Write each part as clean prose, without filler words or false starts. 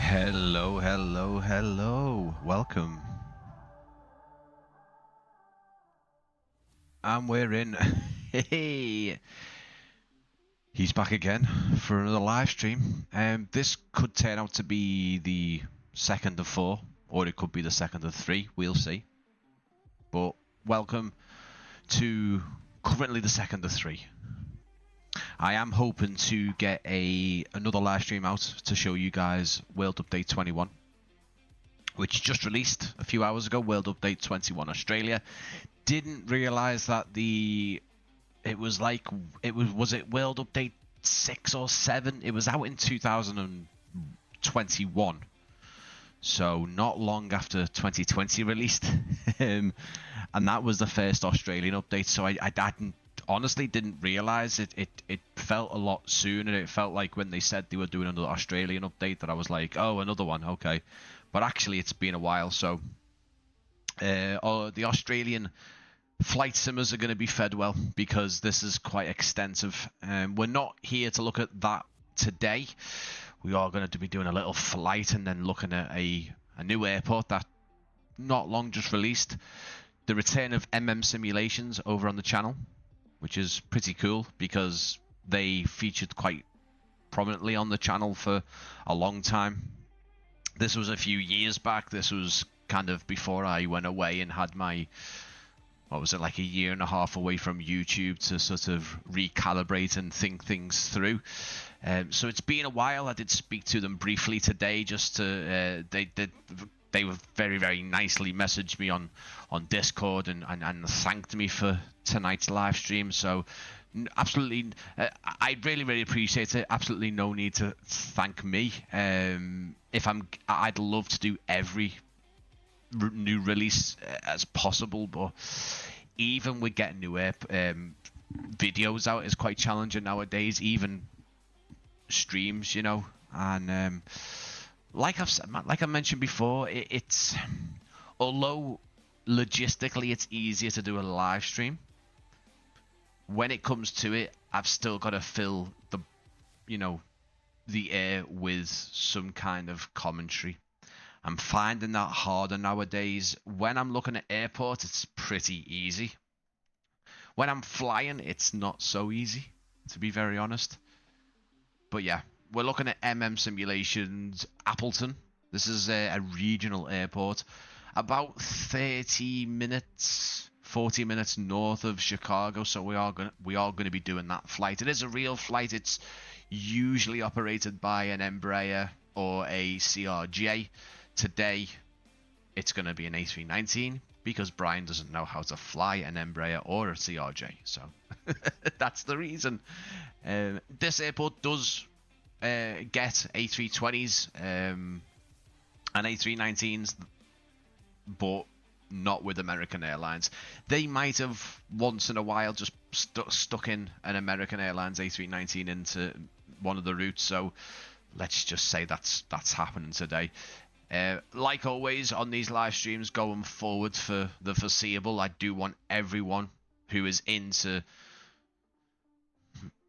Hello, hello, hello. Welcome. And we're in. Hey, he's back again for another live stream. This could turn out to be the second of four, or it could be the second of three. We'll see. But welcome to currently the second of three. I am hoping to get another live stream out to show you guys World Update 21, which just released a few hours ago. World Update 21 Australia. Didn't realize that it was it World Update 6 or 7? It was out in 2021, so not long after 2020 released. And that was the first Australian update, so I honestly didn't realize it felt a lot sooner. It felt like when they said they were doing another Australian update that I was like, oh, another one, okay. But actually it's been a while, so the Australian flight simmers are going to be fed well, because this is quite extensive. We're not here to look at that today. We are going to be doing a little flight and then looking at a new airport that not long just released. The return of simulations over on the channel, which is pretty cool because they featured quite prominently on the channel for a long time. This was a few years back. This was kind of before I went away and had my, what was it, like a year and a half away from YouTube to sort of recalibrate and think things through. So it's been a while. I did speak to them briefly today, just to they were very, very nicely messaged me on Discord and thanked me for tonight's live stream. So absolutely, I really, really appreciate it. Absolutely no need to thank me. I'd love to do every new release as possible, but even with getting new videos out is quite challenging nowadays, even streams, you know. And like I mentioned before, it's although logistically it's easier to do a live stream, when it comes to it, I've still got to fill the air with some kind of commentary. I'm finding that harder nowadays. When I'm looking at airports, it's pretty easy. When I'm flying, it's not so easy, to be very honest. But yeah, we're looking at simulations, Appleton. This is a regional airport, about 40 minutes north of Chicago. So we are going to be doing that flight. It is a real flight. It's usually operated by an Embraer or a CRJ. Today, it's going to be an A319 because Brian doesn't know how to fly an Embraer or a CRJ. So that's the reason. This airport does get A320s and A319s, but not with American Airlines. They might have once in a while just stuck in an American Airlines A319 into one of the routes. So let's just say that's happening today. Like always on these live streams going forward for the foreseeable, I do want everyone who is into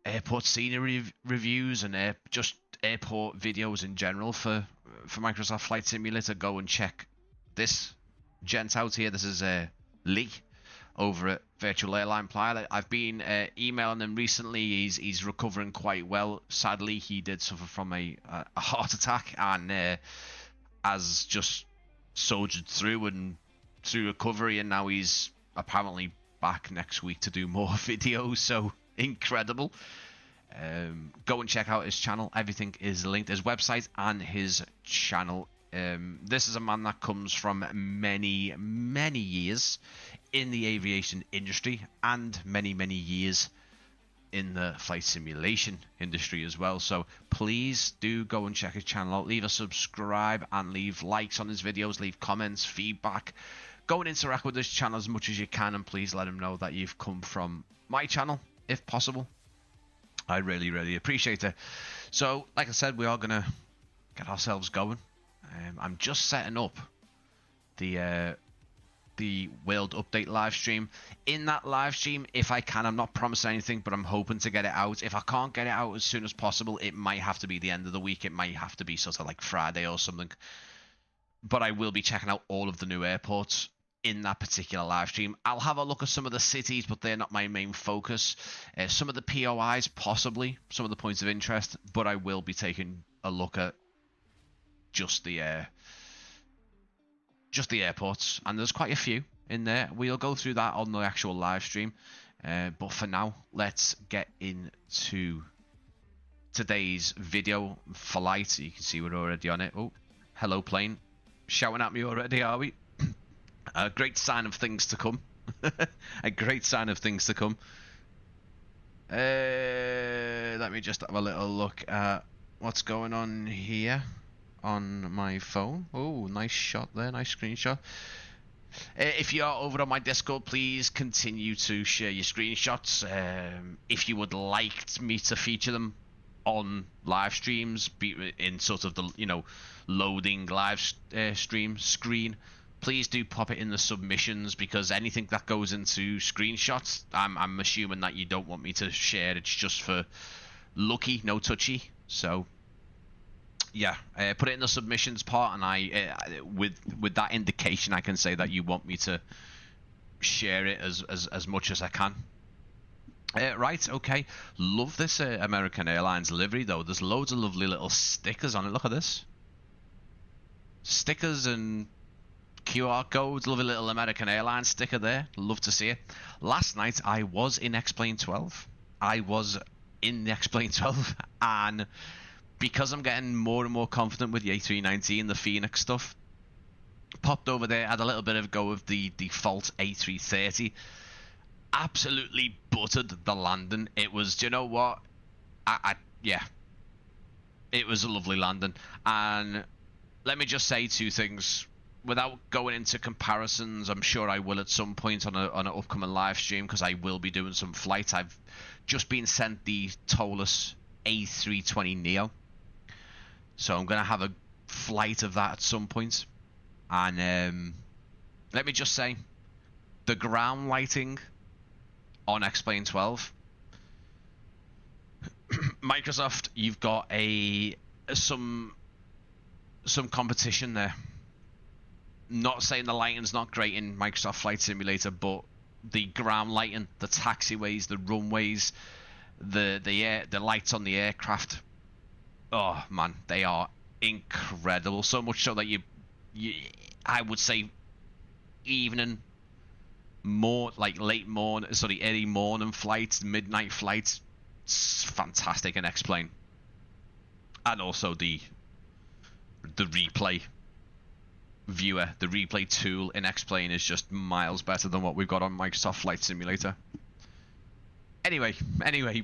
airport scenery reviews and just airport videos in general for Microsoft Flight Simulator, go and check this gent out here. This is Lee over at Virtual Airline Pilot. I've been emailing him recently. He's recovering quite well. Sadly, he did suffer from a heart attack and has just soldiered through recovery, and now he's apparently back next week to do more videos. So incredible. Go and check out his channel. Everything is linked, his website and his channel. This is a man that comes from many years in the aviation industry and many years in the flight simulation industry as well. So please do go and check his channel out. Leave a subscribe and leave likes on his videos, leave comments, feedback. Go and interact with his channel as much as you can, and please let him know that you've come from my channel if possible. I really appreciate it. So like I said, we are gonna get ourselves going. I'm just setting up the the World Update live stream. In that live stream, if I can, I'm not promising anything, but I'm hoping to get it out. If I can't get it out as soon as possible, it might have to be the end of the week. It might have to be sort of like Friday or something. But I will be checking out all of the new airports in that particular live stream. I'll have a look at some of the cities, but they're not my main focus. Some of the POIs, possibly, some of the points of interest, but I will be taking a look at just the airports, and there's quite a few in there. We'll go through that on the actual live stream, but for now, let's get into today's video flight. You can see we're already on it. Oh, hello plane, shouting at me already, are we? A great sign of things to come. A great sign of things to come. Let me just have a little look at what's going on here on my phone. Oh, nice shot there, nice screenshot. If you are over on my Discord, please continue to share your screenshots. If you would like me to feature them on live streams, be in sort of the loading live stream screen, please do pop it in the submissions, because anything that goes into screenshots, I'm assuming that you don't want me to share. It's just for lucky, no touchy. So yeah, put it in the submissions part, and I with that indication, I can say that you want me to share it as much as I can. Right, okay. Love this American Airlines livery though. There's loads of lovely little stickers on it. Look at this. Stickers and QR codes, lovely little American Airlines sticker there. Love to see it. Last night I was in X-Plane 12. I was in the X-Plane 12, and because I'm getting more and more confident with the A319, the Fenix stuff, popped over there, had a little bit of go of the default A330. Absolutely buttered the landing. It was, do you know what? Yeah, it was a lovely landing. And let me just say two things. Without going into comparisons, I'm sure I will at some point on an upcoming live stream, because I will be doing some flights. I've just been sent the Tolus A320neo, so I'm going to have a flight of that at some point. And let me just say, the ground lighting on X-Plane 12, Microsoft, you've got some competition there. Not saying the lighting's not great in Microsoft Flight Simulator, but the ground lighting, the taxiways, the runways, the lights on the aircraft, oh man, they are incredible. So much so that you I would say evening, more like early morning flights, midnight flights, it's fantastic in X-Plane. And also the replay viewer, the replay tool in X-Plane is just miles better than what we've got on Microsoft Flight Simulator. Anyway,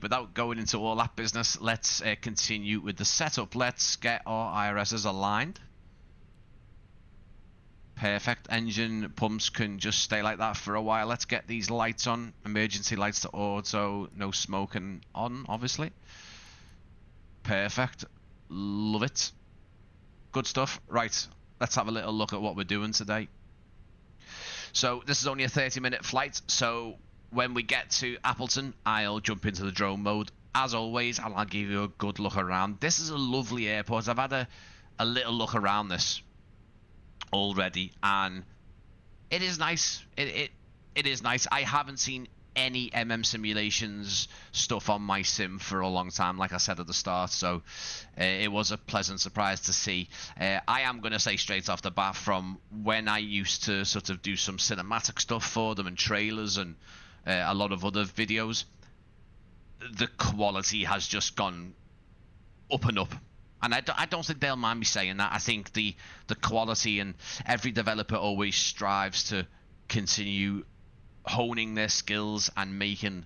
without going into all that business, let's continue with the setup. Let's get our IRSs aligned. Perfect. Engine pumps can just stay like that for a while. Let's get these lights on. Emergency lights to auto. No smoking on, obviously. Perfect. Love it. Good stuff. Right. Let's have a little look at what we're doing today. So this is only a 30-minute flight. So when we get to Appleton, I'll jump into the drone mode as always, and I'll give you a good look around. This is a lovely airport. I've had a little look around this already, and it is nice. It is nice. I haven't seen any simulations stuff on my sim for a long time, like I said at the start, so it was a pleasant surprise to see. I am going to say straight off the bat, from when I used to sort of do some cinematic stuff for them and trailers and a lot of other videos, the quality has just gone up and up. And I don't think they'll mind me saying that. I think the quality, and every developer always strives to continue honing their skills and making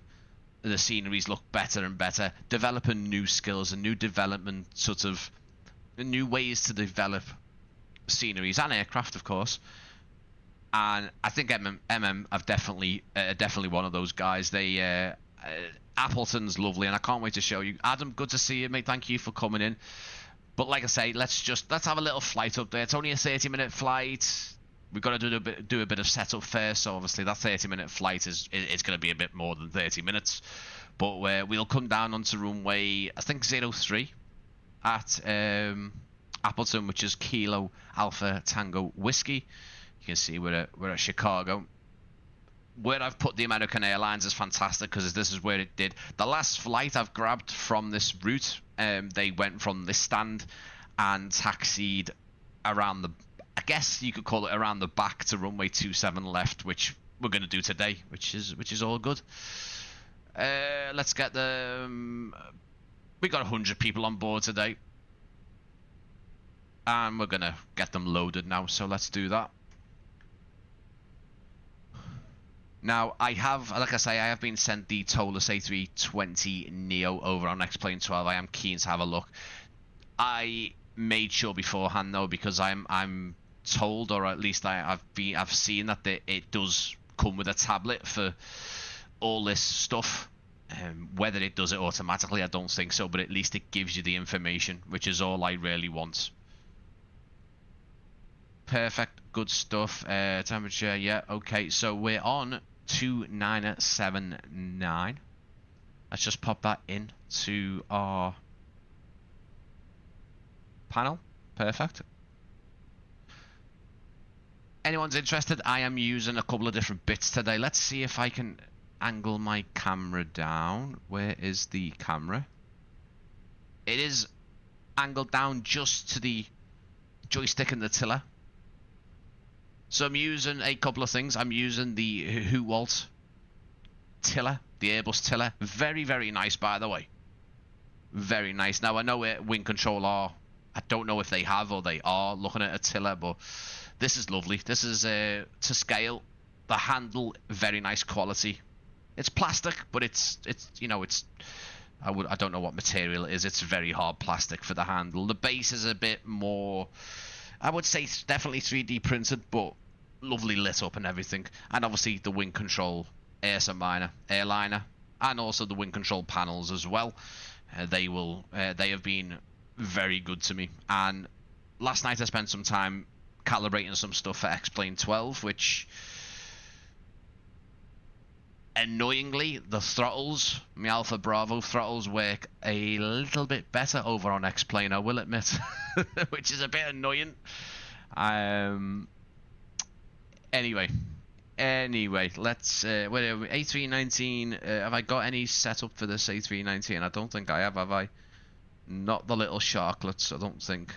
the sceneries look better and better, developing new skills and new development, sort of new ways to develop sceneries and aircraft, of course. And I think have definitely one of those guys. They Appleton's lovely, and I can't wait to show you. Adam, good to see you, mate. Thank you for coming in. But like I say, let's have a little flight up there. It's only a 30-minute flight. we've got to do a bit of setup first. So obviously that 30-minute flight is going to be a bit more than 30 minutes. But we'll come down onto runway, I think 03 at Appleton, which is Kilo Alpha Tango Whiskey. You can see we're at Chicago. Where I've put the American Airlines is fantastic because this is where it did. The last flight I've grabbed from this route, they went from this stand and taxied around the, I guess you could call it around the back to runway 27 left, which we're going to do today, which is all good. Let's get the... we got 100 people on board today. And we're going to get them loaded now, so let's do that. Now, I have, like I say, I have been sent the Tolus A320 Neo over on X-Plane 12. I am keen to have a look. I made sure beforehand, though, because I'm told, or at least I've seen that it does come with a tablet for all this stuff. Whether it does it automatically, I don't think so, but at least it gives you the information, which is all I really want. Perfect, good stuff. Temperature, yeah, okay. So we're on 2979. Let's just pop that into our panel. Perfect. Anyone's interested? I am using a couple of different bits today. Let's see if I can angle my camera down. Where is the camera? It is angled down just to the joystick and the tiller. So I'm using a couple of things. I'm using the Huwalt tiller, the Airbus tiller. Very, very nice, by the way. Very nice. Now, I know Wing Control are, I don't know if they have or they are looking at a tiller, but this is lovely. This is to scale. The handle, very nice quality. It's plastic, but it's you know, it's I don't know what material it is. It's very hard plastic for the handle. The base is a bit more, I would say, definitely 3D printed, but lovely lit up and everything. And obviously the wing control airliner, and also the wing control panels as well. They have been very good to me. And last night I spent some time calibrating some stuff for X-Plane 12, which annoyingly, the throttles, my Alpha Bravo throttles, work a little bit better over on X-Plane, I will admit, which is a bit annoying. Anyway, let's, where are we? A319, have I got any setup for this A319? I don't think I have I? Not the little sharklets, I don't think.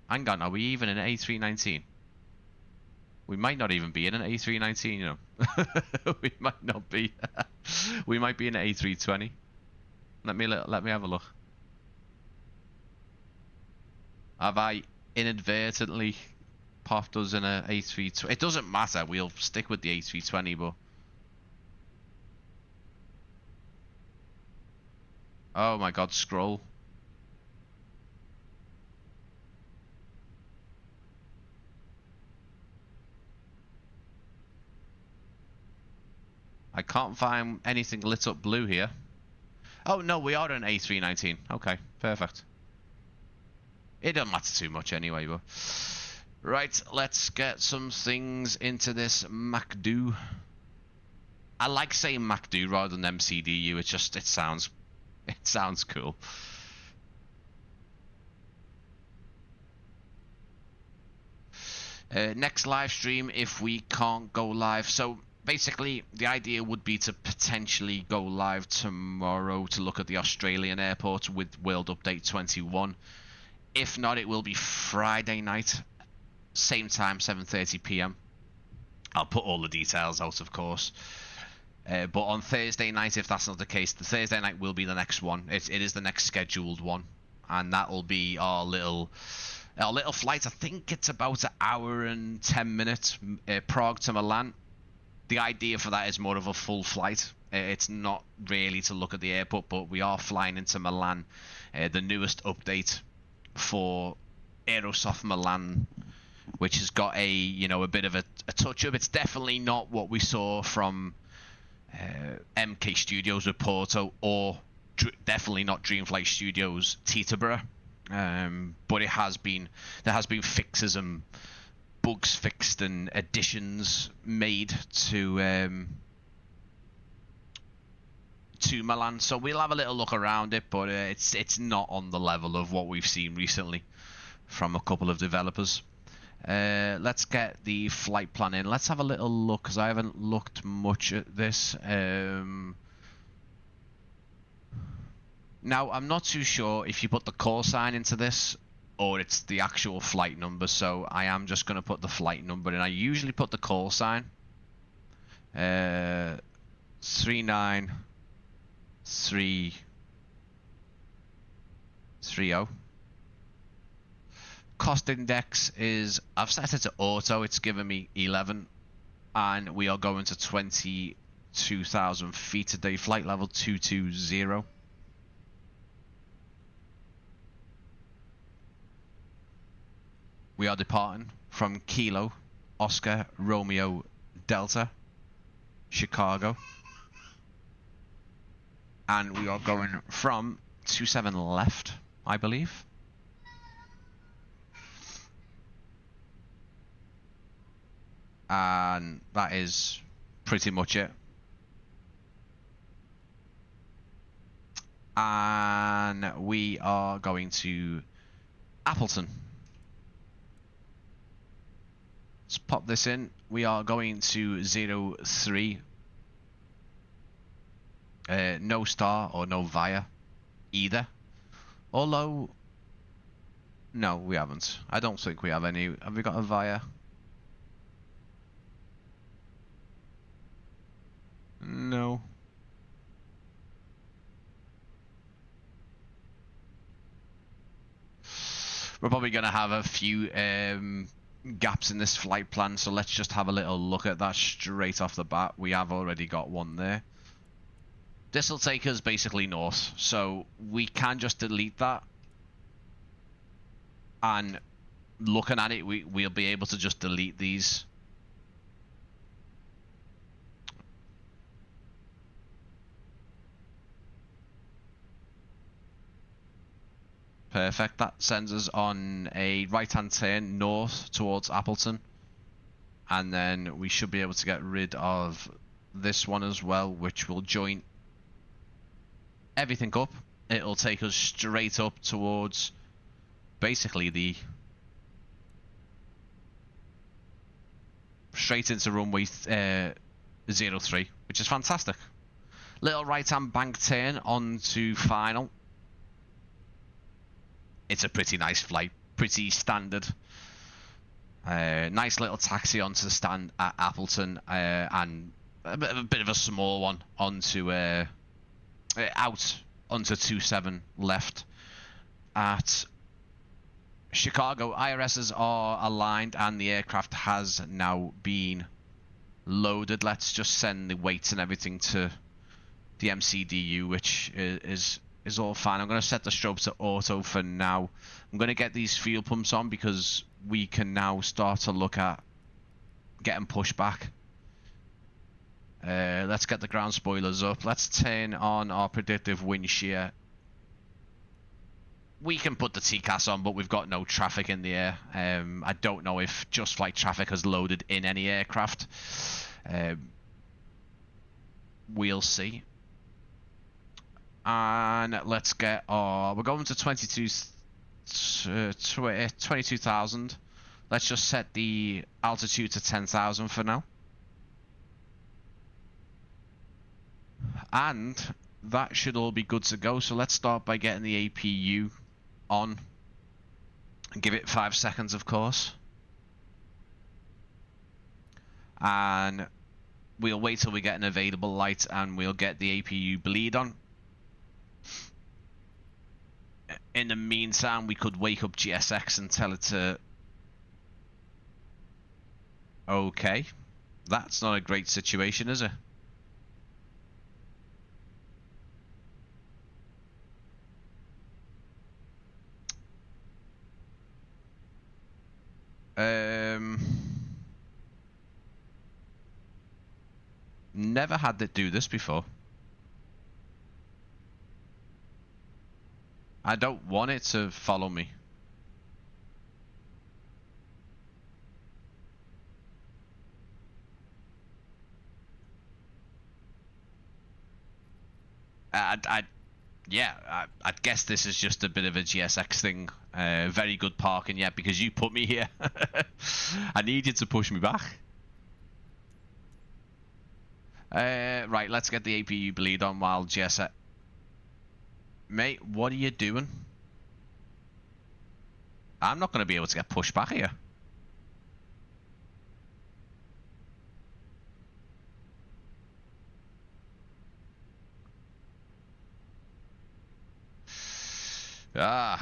Hang on, are we even in an A319? We might not even be in an A319, you know. We might not be. We might be in an A320. Let me have a look. Have I inadvertently popped us in an A320? It doesn't matter. We'll stick with the A320, but... oh my god, scroll. I can't find anything lit up blue here. Oh no, we are an A319. Okay, perfect. It doesn't matter too much anyway, but... right, let's get some things into this MacDo. I like saying MacDo rather than MCDU. It sounds cool. Next live stream if we can't go live. So basically, the idea would be to potentially go live tomorrow to look at the Australian airport with World Update 21. If not, it will be Friday night, same time, 7:30 p.m. I'll put all the details out, of course. But on Thursday night, if that's not the case, the Thursday night will be the next one. It is the next scheduled one, and that will be our little flight. I think it's about an hour and 10 minutes, Prague to Milan. The idea for that is more of a full flight. It's not really to look at the airport, but we are flying into Milan. The newest update for Aerosoft Milan, which has got a bit of a touch-up. It's definitely not what we saw from MK Studios with Porto, or definitely not Dreamflight Studios Teterborough. But there has been fixes and bugs fixed and additions made to Milan. So we'll have a little look around it, but it's not on the level of what we've seen recently from a couple of developers. Let's get the flight plan in. Let's have a little look, because I haven't looked much at this. Now, I'm not too sure if you put the call sign into this or it's the actual flight number, so I am just going to put the flight number in. I usually put the call sign. 39330. Cost index is, I've set it to auto, it's given me 11, and we are going to 22,000 feet a day, flight level 220. We are departing from Kilo, Oscar, Romeo, Delta, Chicago. And we are going from 27 left, I believe. And that is pretty much it. And we are going to Appleton. Let's pop this in. We are going to 03. No star or no via either. Although, no, we haven't. I don't think we have any. Have we got a via? No. We're probably going to have a few gaps in this flight plan, so let's just have a little look at that straight off the bat. We have already got one there. This will take us basically north, so we can just delete that, and looking at it, we'll be able to just delete these. Perfect. That sends us on a right-hand turn north towards Appleton, and then we should be able to get rid of this one as well, which will join everything up. It'll take us straight up towards basically the straight into runway 03, which is fantastic. Little right-hand bank turn onto final. It's a pretty nice flight, pretty standard. Nice little taxi onto the stand at Appleton, and a bit of a small one onto out onto 27 left at Chicago. IRSs are aligned and the aircraft has now been loaded. Let's just send the weights and everything to the MCDU, which is all fine. I'm going to set the strobes to auto for now. I'm going to get these fuel pumps on because we can now start to look at getting pushed back. Let's get the ground spoilers up. Let's turn on our predictive wind shear. We can put the TCAS on, but we've got no traffic in the air. I don't know if Just Flight traffic has loaded in any aircraft. We'll see. And let's get our... We're going to 22,000. Let's just set the altitude to 10,000 for now. And that should all be good to go. So let's start by getting the APU on. And give it 5 seconds, of course. And we'll wait till we get an available light and we'll get the APU bleed on. In the meantime, we could wake up GSX and tell it to... Okay. That's not a great situation, is it? Never had it do this before. I don't want it to follow me. I'd guess this is just a bit of a GSX thing. Very good parking, yeah, because you put me here. I need you to push me back. Right, let's get the APU bleed on while GSX... Mate, what are you doing? I'm not going to be able to get pushed back here.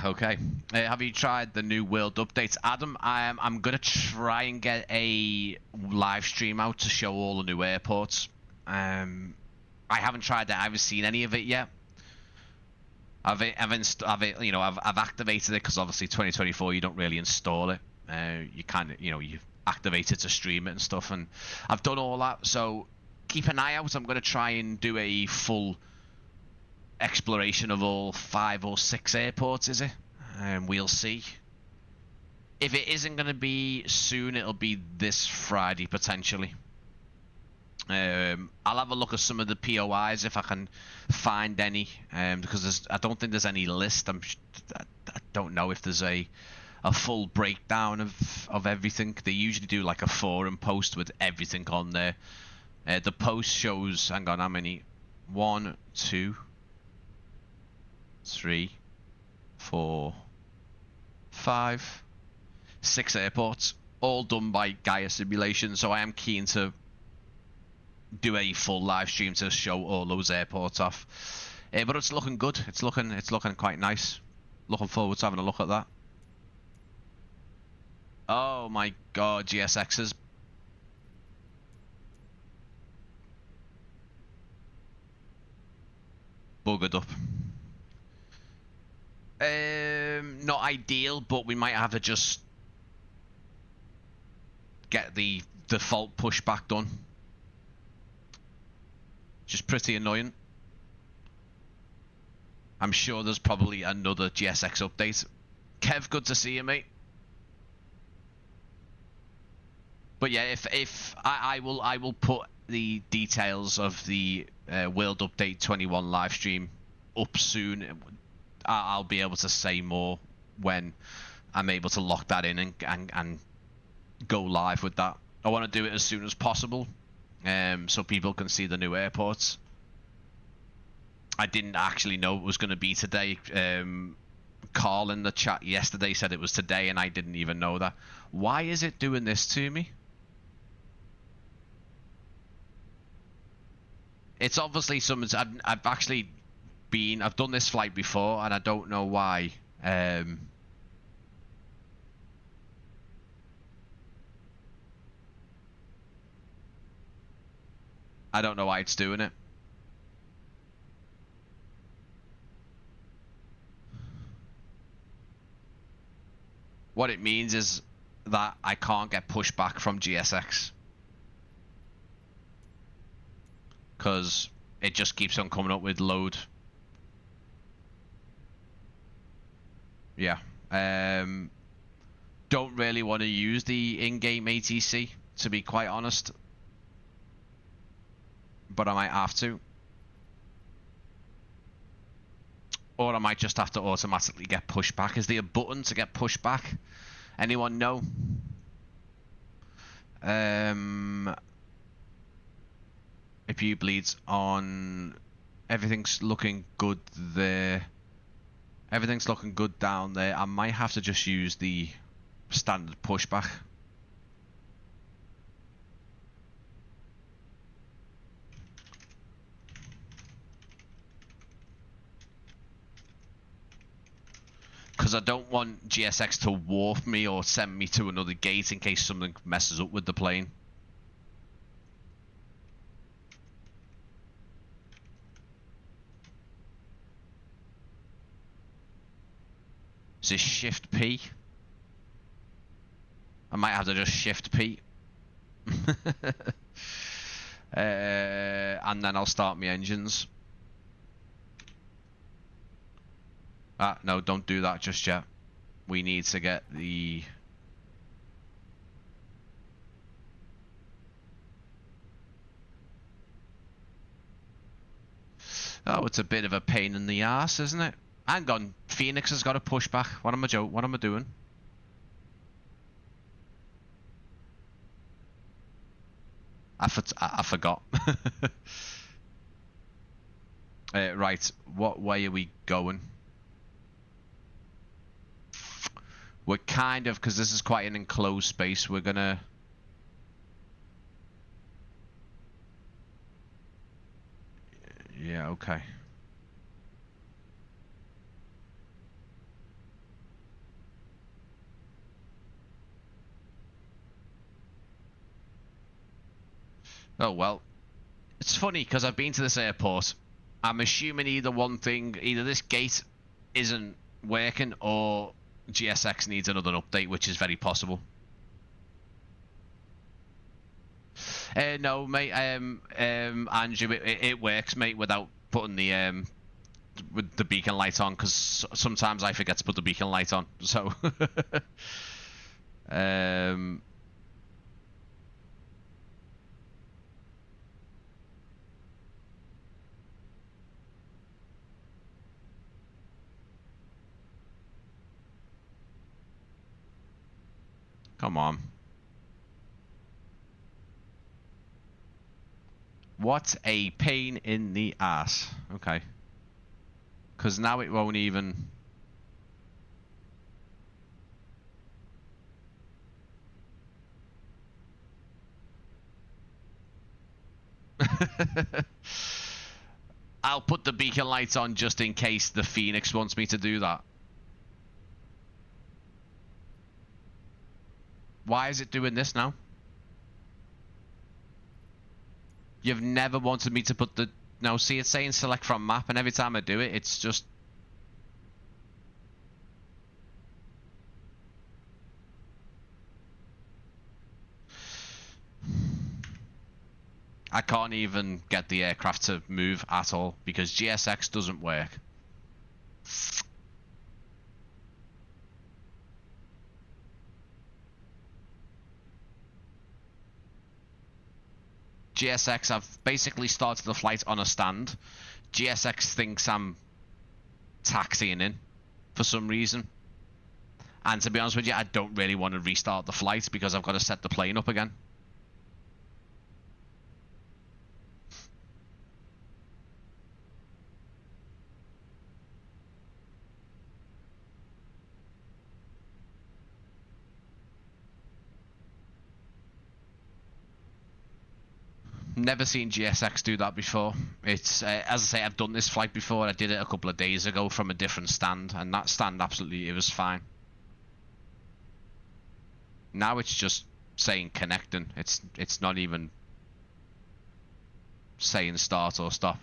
Okay. Have you tried the new world updates, Adam? I'm gonna try and get a live stream out to show all the new airports. I haven't tried that. I haven't seen any of it yet. I've activated it because obviously 2024 you don't really install it. You kind of you activate it to stream it and stuff, and I've done all that. So keep an eye out. I'm gonna try and do a full exploration of all 5 or 6 airports, is it? And we'll see. If it isn't going to be soon, it'll be this Friday potentially. I'll have a look at some of the POIs if I can find any, because I don't think there's any list. I don't know if there's a full breakdown of everything. They usually do like a forum post with everything on there. The post shows, hang on, how many? 1, 2, 3, 4, 5, 6 airports, all done by Gaia Simulation. So I am keen to do a full live stream to show all those airports off. But it's looking good. It's looking quite nice. Looking forward to having a look at that. Oh my god, GSXs. Buggered up. Not ideal, but we might have to just get the default pushback done. Just pretty annoying. I'm sure there's probably another GSX update. Kev, good to see you, mate. But yeah, if I will put the details of the World Update 21 live stream up soon. I'll be able to say more when I'm able to lock that in and go live with that. I want to do it as soon as possible, so people can see the new airports. I didn't actually know it was going to be today. Carl in the chat yesterday said it was today, and I didn't even know that. Why is it doing this to me? It's obviously something. I've actually I've done this flight before, and I don't know why. I don't know why it's doing it. What it means is that I can't get pushed back from GSX, because it just keeps on coming up with load. Yeah. Don't really want to use the in-game ATC, to be quite honest, but I might have to. Or I might just have to automatically get pushed back. Is there a button to get pushed back? Anyone know? If you bleeds on, everything's looking good there. Everything's looking good down there. I might have to just use the standard pushback. Because I don't want GSX to warp me or send me to another gate in case something messes up with the plane. Is this Shift P? I might have to just Shift P. And then I'll start my engines. No, don't do that just yet. We need to get the... Oh, it's a bit of a pain in the ass, isn't it? Hang on, Fenix has got a pushback. What am I doing? I forgot. Right, what way are we going? We're kind of, because this is quite an enclosed space, we're gonna... Yeah, okay. Oh, well. It's funny, because I've been to this airport. I'm assuming either this gate isn't working, or GSX needs another update, which is very possible. No, mate. Andrew, it works, mate, without putting the with the beacon light on, because sometimes I forget to put the beacon light on. So, come on. What a pain in the ass. Okay. Because now it won't even... I'll put the beacon lights on just in case the Fenix wants me to do that. Why is it doing this now? You've never wanted me to put the... No, see, it's saying select from map, and every time I do it, it's just... I can't even get the aircraft to move at all, because GSX doesn't work. GSX, I've basically started the flight on a stand. GSX thinks I'm taxiing in for some reason. And to be honest with you, I don't really want to restart the flight because I've got to set the plane up again. Never seen GSX do that before. It's as I say, I've done this flight before. I did it a couple of days ago from a different stand, and that stand absolutely, it was fine. Now it's just saying connecting. It's not even saying start or stop.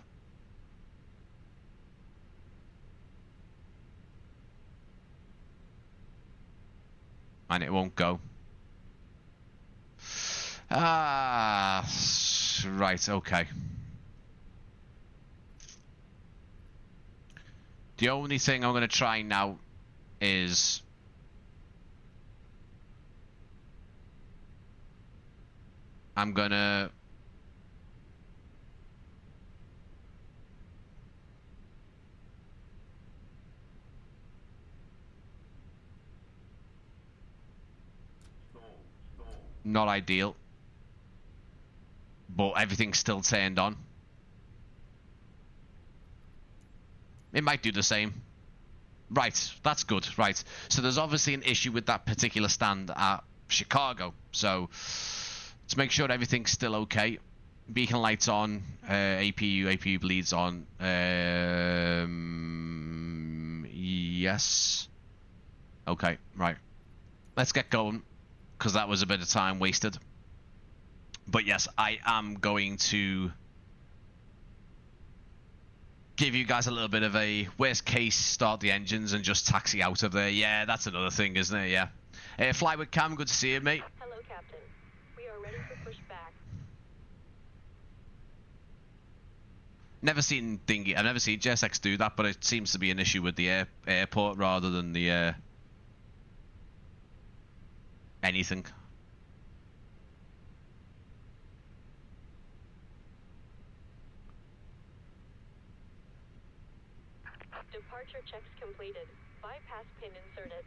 And it won't go. Ah, right, okay. The only thing I'm going to try now is... I'm going to... Not ideal. But everything's still turned on. It might do the same. Right, that's good. Right, so there's obviously an issue with that particular stand at Chicago. So let's make sure everything's still okay. Beacon lights on, APU bleeds on. Yes. Okay, right. Let's get going, because that was a bit of time wasted. But yes, I am going to give you guys a little bit of a worst case, start the engines and just taxi out of there. Yeah, that's another thing, isn't it? Yeah. Fly with Cam, good to see you, mate. Hello, Captain. We are ready to push back. Never seen Dinghy. I've never seen JSX do that, but it seems to be an issue with the airport rather than the anything. Departure checks completed. Bypass pin inserted.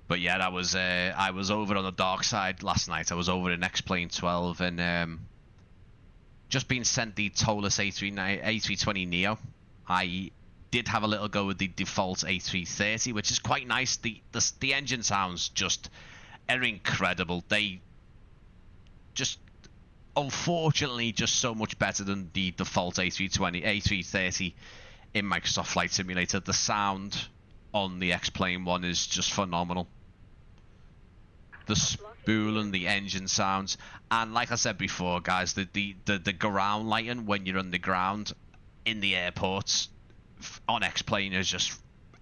But yeah, that was I was over on the dark side last night. I was over in X-Plane 12 and just been sent the Tolus A320neo. I did have a little go with the default A330, which is quite nice. The engine sounds just are incredible. They just, unfortunately, just so much better than the default A330 in Microsoft Flight Simulator. The sound on the X-Plane one is just phenomenal. The spool and the engine sounds, and like I said before, guys, the ground lighting when you're underground in the airports on X-Plane is just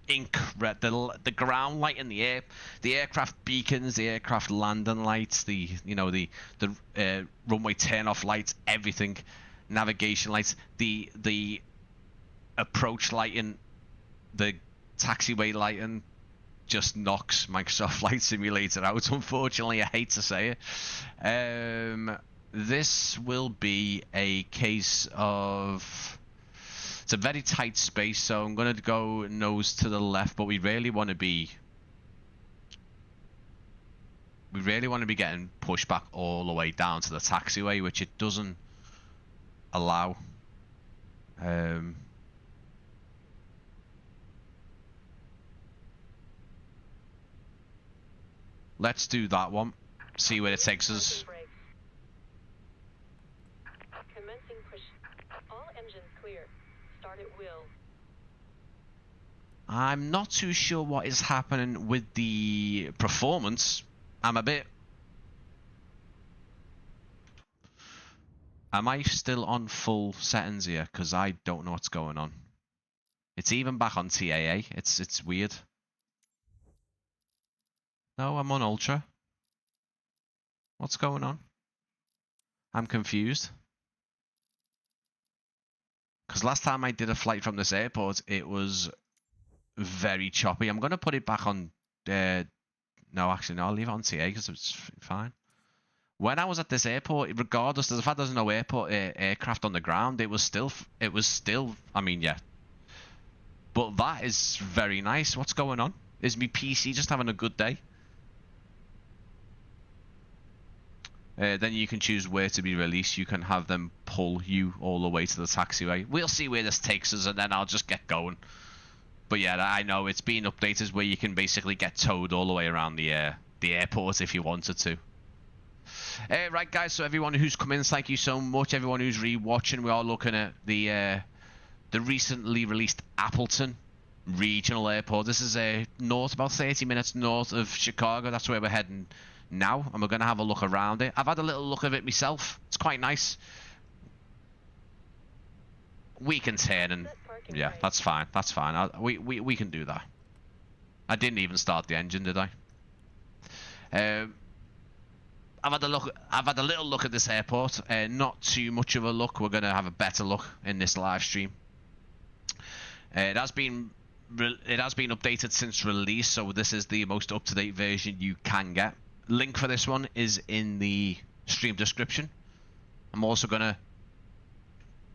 incredible. The ground light in the air, the aircraft beacons, the aircraft landing lights, the runway turn off lights, everything, navigation lights, the approach lighting, the taxiway lighting just knocks Microsoft Flight Simulator out, unfortunately. I hate to say it. This will be a case of, it's a very tight space, so I'm going to go nose to the left, but we really want to be getting pushed back all the way down to the taxiway, which it doesn't allow. Let's do that one. See where it takes us. Commencing push. All engines clear. Start at will. I'm not too sure what is happening with the performance. I'm a bit... Am I still on full settings here? Because I don't know what's going on. It's even back on TAA. It's weird. No, I'm on Ultra. What's going on? I'm confused. Because last time I did a flight from this airport, it was very choppy. I'm going to put it back on... no, actually, no, I'll leave it on TA because it's fine. When I was at this airport, regardless of the fact there's no airport aircraft on the ground, it was still, I mean, yeah. But that is very nice. What's going on? Is my PC just having a good day? Then you can choose where to be released. You can have them pull you all the way to the taxiway. We'll see where this takes us, and then I'll just get going. But yeah, I know it's been updated where you can basically get towed all the way around the airport if you wanted to. Right, guys. So everyone who's come in, thank you so much. Everyone who's re-watching, we are looking at the recently released Appleton Regional Airport. This is north, about 30 minutes north of Chicago. That's where we're heading now, and we're going to have a look around it. I've had a little look of it myself. It's quite nice. We can turn and... Yeah, that's fine. That's fine. We can do that. I didn't even start the engine, did I? I've had a little look at this airport. Not too much of a look. We're going to have a better look in this live stream. It has been updated since release, so this is the most up-to-date version you can get. Link for this one is in the stream description. I'm also gonna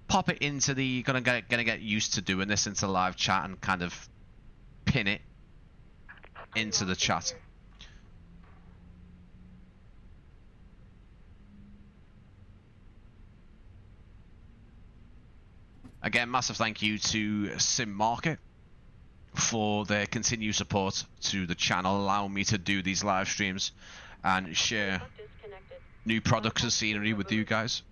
pop it into the gonna get used to doing this into live chat and kind of pin it into the chat. Again, massive thank you to simMarket for their continued support to the channel, allowing me to do these live streams and share new products and scenery with you guys.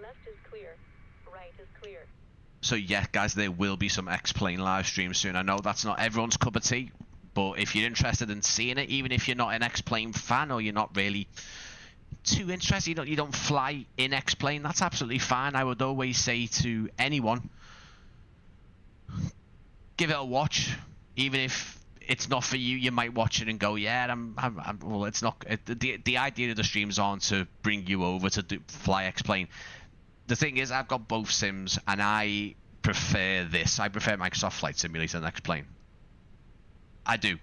Left is clear. Right is clear. So yeah, guys, there will be some X-Plane live streams soon. I know that's not everyone's cup of tea, but if you're interested in seeing it, even if you're not an X-Plane fan or you're not really too interested, you don't fly in X-Plane, that's absolutely fine. I would always say to anyone, give it a watch. Even if it's not for you, you might watch it and go, yeah, well, it's not. The idea of the streams aren't to bring you over to fly X-Plane. The thing is, I've got both sims, and I prefer this. I prefer Microsoft Flight Simulator than X-Plane. I do.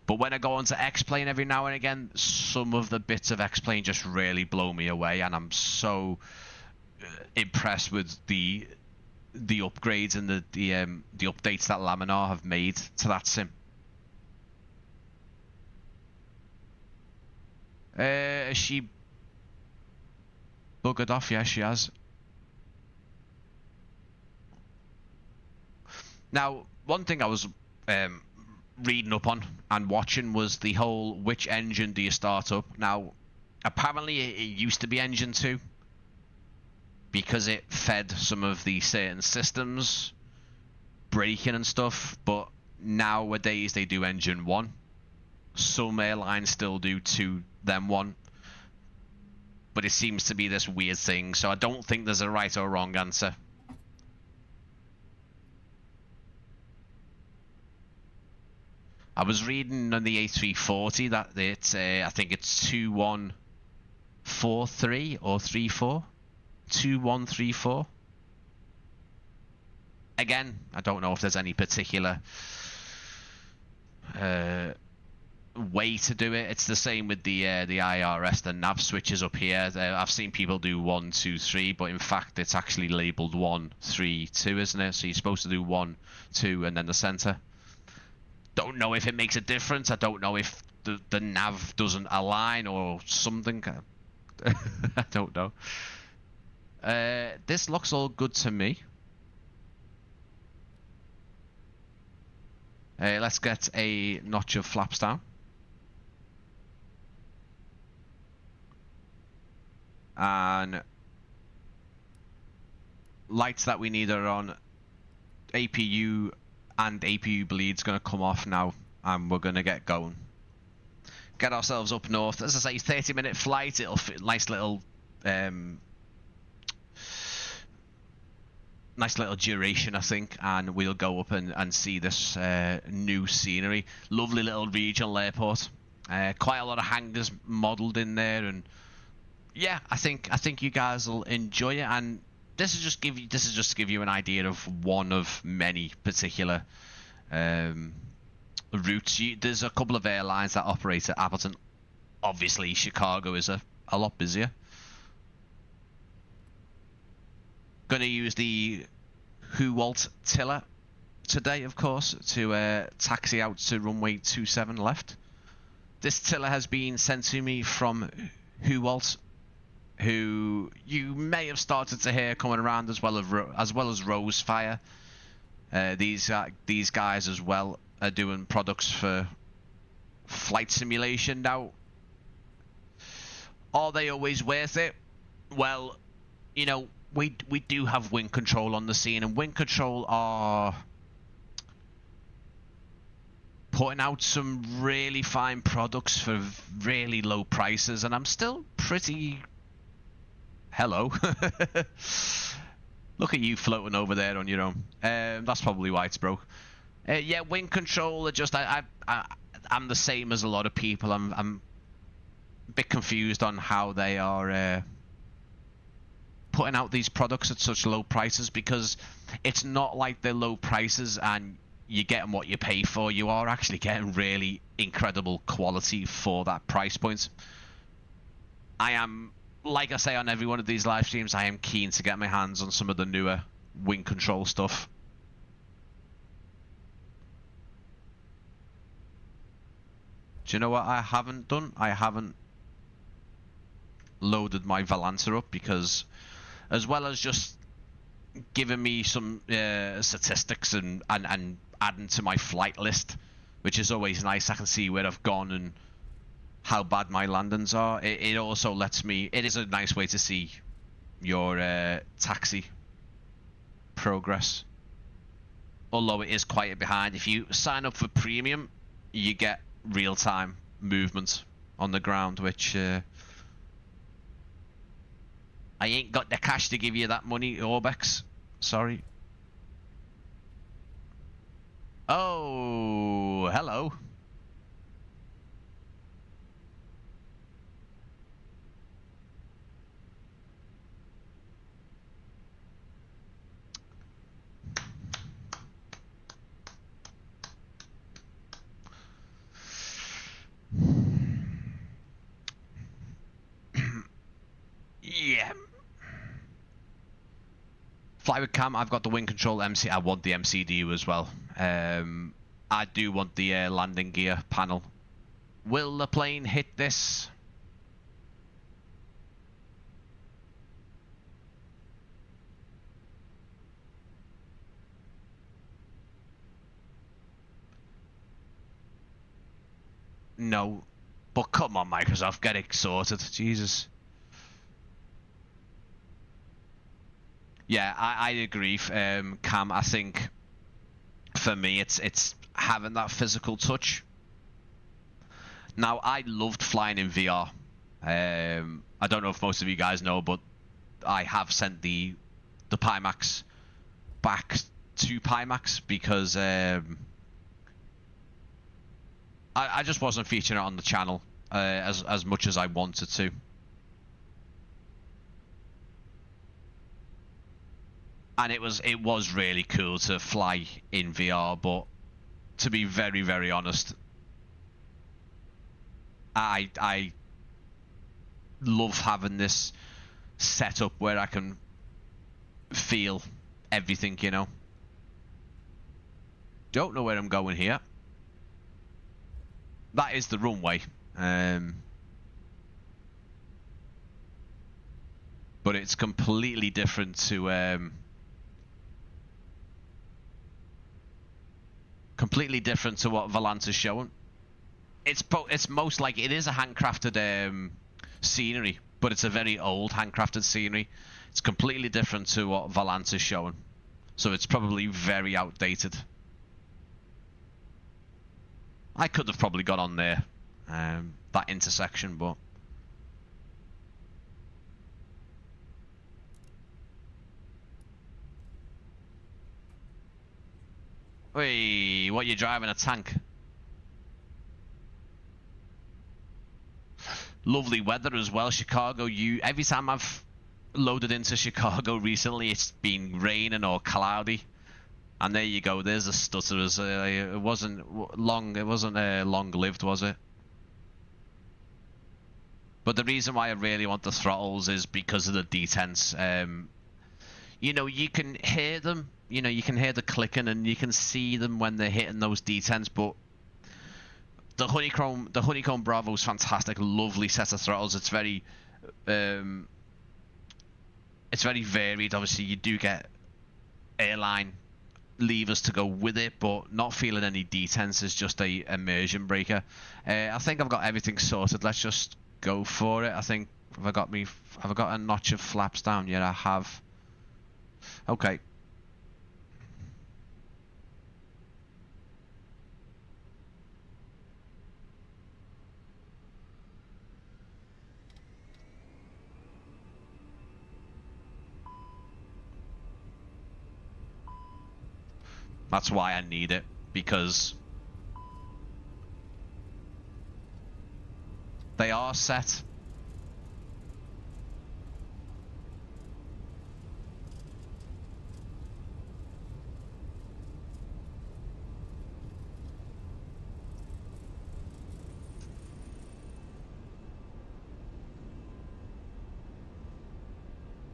But when I go onto X-Plane every now and again, some of the bits of X-Plane just really blow me away, and I'm so impressed with the the upgrades and the updates that Laminar have made to that sim. Has she buggered off? Yes, she has. Now, one thing I was reading up on and watching was the whole which engine do you start up. Now, apparently it used to be engine 2 because it fed some of the certain systems, braking and stuff, but nowadays they do engine 1. Some airlines still do 2, then 1. But it seems to be this weird thing, so I don't think there's a right or wrong answer. I was reading on the A340 that it's, I think it's 2143 or 34. 2134. Again, I don't know if there's any particular way to do it. It's the same with the IRS, the nav switches up here. I've seen people do 1, 2, 3, but in fact it's actually labeled 1, 3, 2, isn't it? So you're supposed to do 1, 2, and then the center. Don't know if it makes a difference. I don't know if the nav doesn't align or something. I don't know. This looks all good to me. Let's get a notch of flaps down. And lights that we need are on. APU and APU bleed's going to come off now, and we're going to get going. Get ourselves up north. As I say, 30-minute flight. It'll fit, nice little duration, I think, and we'll go up and see this new scenery. Lovely little regional airport. Quite a lot of hangars modelled in there, and yeah, I think you guys will enjoy it. And this is just to give you an idea of one of many particular routes. There's a couple of airlines that operate at Appleton. Obviously, Chicago is a lot busier. Going to use the Huwalt tiller today, of course, to taxi out to runway 27 left. This tiller has been sent to me from Huwalt, who you may have started to hear coming around, as well as Rosefire. These guys as well are doing products for flight simulation. Now, are they always worth it? Well, you know, we do have Wind Control on the scene, and Wind Control are putting out some really fine products for really low prices, and I'm still pretty... Hello. Look at you floating over there on your own. That's probably why it's broke. Yeah, Wind Control are just... I'm the same as a lot of people. I'm a bit confused on how they are putting out these products at such low prices, because it's not like they're low prices and you're getting what you pay for. You are actually getting really incredible quality for that price point. I am... Like I say on every one of these live streams, I am keen to get my hands on some of the newer Wind Control stuff. Do you know what I haven't done? I haven't loaded my Valancer up, because as well as just giving me some statistics and adding to my flight list, which is always nice, I can see where I've gone and how bad my landings are. It also lets me... It is a nice way to see your taxi progress. Although it is quite a behind. If you sign up for premium, you get real-time movement on the ground, which... I ain't got the cash to give you that money, Orbex. Sorry. Oh, hello. Yeah. Fly with Cam, I've got the wing control MC. I want the MCDU as well. I do want the landing gear panel. Will the plane hit this? No. But come on, Microsoft, get it sorted. Jesus. Yeah, I agree, Cam. I think for me, it's having that physical touch. Now, I loved flying in VR. I don't know if most of you guys know, but I have sent the Pimax back to Pimax because I just wasn't featuring it on the channel as much as I wanted to. And it was really cool to fly in VR, but to be very, very honest, I love having this setup where I can feel everything, you know. Don't know where I'm going here. That is the runway. But it's completely different to what Volante's showing. It's most like it is a handcrafted scenery, but it's a very old handcrafted scenery. It's completely different to what Volante's showing, so it's probably very outdated. I could have probably got on there, that intersection, but hey, what, you driving a tank? Lovely weather as well, Chicago. Every time I've loaded into Chicago recently, it's been raining or cloudy, and there you go. There's a stutter. It wasn't long-lived, was it? But the reason why I really want the throttles is because of the detents. You know, you can hear them. You know, you can hear the clicking and you can see them when they're hitting those detents, but the honeycomb Bravo is fantastic, lovely set of throttles. It's very varied. Obviously, you do get airline levers to go with it, but not feeling any detents is just a immersion breaker. I think I've got everything sorted. Let's just go for it. I think have I got a notch of flaps down? Yeah, I have. Okay. That's why I need it, because they are set.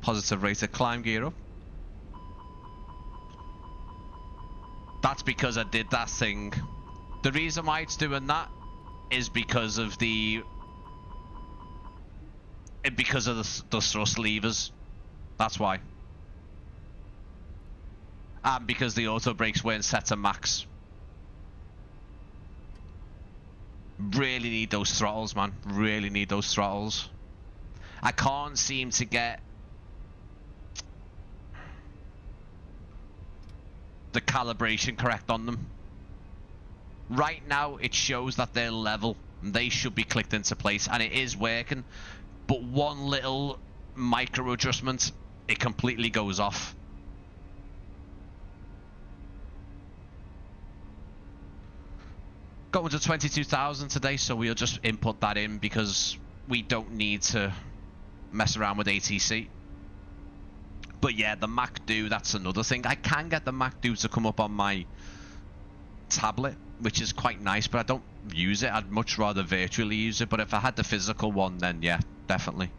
Positive rate of climb gear up. That's because I did that thing. The reason why it's doing that is because of the thrust levers. That's why. And because the auto brakes weren't set to max. Really need those throttles, man. Really need those throttles. I can't seem to get the calibration correct on them. Right now it shows that they're level and they should be clicked into place, and it is working, but one little micro adjustment, it completely goes off. Got 122,000 today, so we'll just input that in because we don't need to mess around with ATC. But yeah, the MacDo, that's another thing. I can get the MacDo to come up on my tablet, which is quite nice, but I don't use it. I'd much rather virtually use it, but if I had the physical one, then yeah, definitely.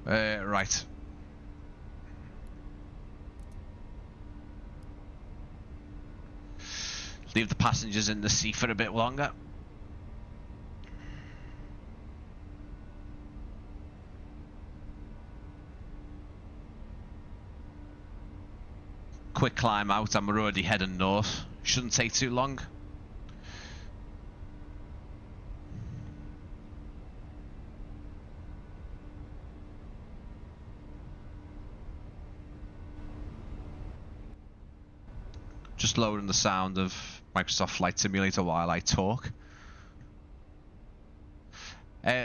Right. Leave the passengers in the seat for a bit longer. Quick climb out and we're already heading north. Shouldn't take too long. Just lowering the sound of Microsoft Flight Simulator while I talk.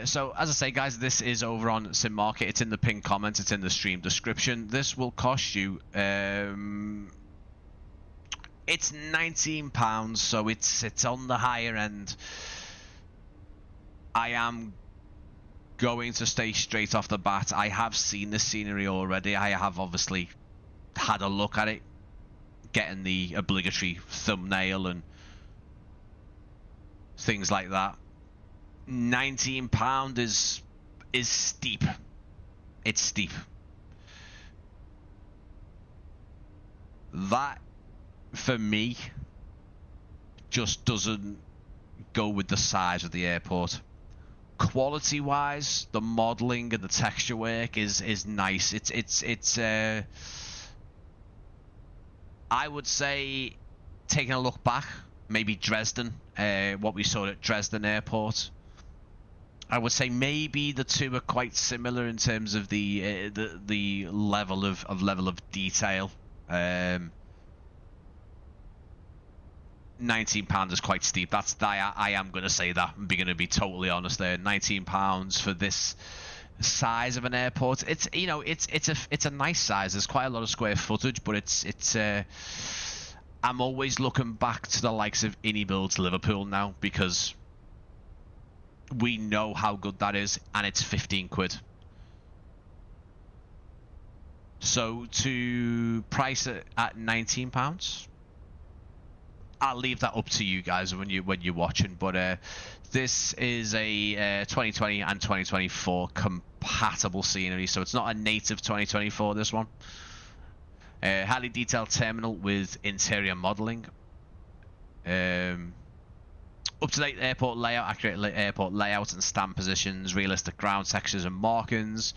So, as I say, guys, this is over on simMarket. It's in the pinned comment. It's in the stream description. This will cost you... it's £19, so it's on the higher end. I am going to stay straight off the bat. I have seen the scenery already. I have obviously had a look at it, getting the obligatory thumbnail and things like that. £19 is steep. It's steep. That, for me, just doesn't go with the size of the airport. Quality wise, the modeling and the texture work is nice. It's I would say, taking a look back, maybe Dresden, what we saw at Dresden Airport, I would say maybe the two are quite similar in terms of the level of detail. £19 is quite steep. I am going to say that. I'm going to be totally honest there. £19 for this size of an airport. It's a nice size. There's quite a lot of square footage, but it's I'm always looking back to the likes of Builds Liverpool now, because we know how good that is, and it's 15 quid. So to price it at £19, I'll leave that up to you guys when you're watching. But this is a 2020 and 2024 compatible scenery, so it's not a native 2024. This one, highly detailed terminal with interior modeling, up-to-date airport layout, accurate airport layout and stand positions, realistic ground textures and markings,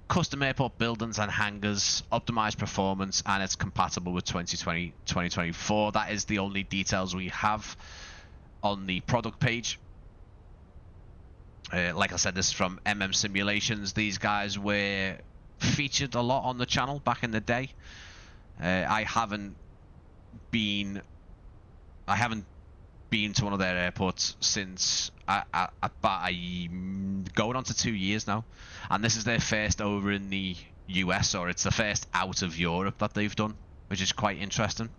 custom airport buildings and hangars, optimized performance, and it's compatible with 2020, 2024. That is the only details we have on the product page. Like I said, this is from Simulations. These guys were featured a lot on the channel back in the day. I haven't been to one of their airports since about going on to 2 years now, and this is their first over in the US, or it's the first out of Europe that they've done, which is quite interesting.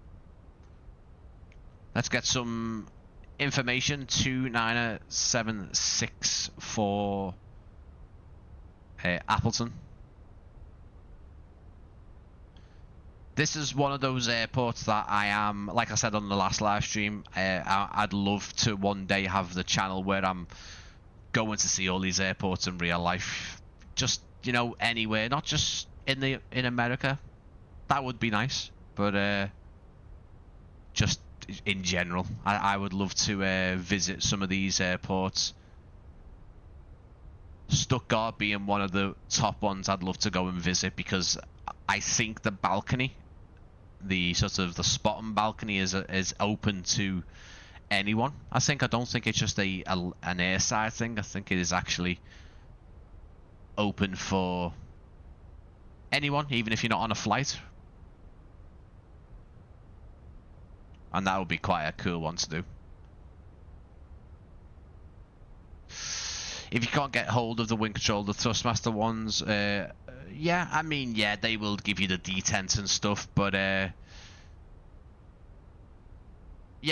Let's get some information. 29764 for Appleton. This is one of those airports that I am, like I said on the last live stream, I'd love to one day have the channel where I'm going to see all these airports in real life. Just, you know, anywhere, not just in America. That would be nice, but just in general, I would love to visit some of these airports. Stuttgart being one of the top ones I'd love to go and visit, because I think the balcony, the sort of the spot-on balcony, is open to anyone. I don't think it's just an airside thing. I think it is actually open for anyone, even if you're not on a flight. And that would be quite a cool one to do. If you can't get hold of the wing control, the Thrustmaster ones, yeah, I mean, yeah, they will give you the detents and stuff, but yeah,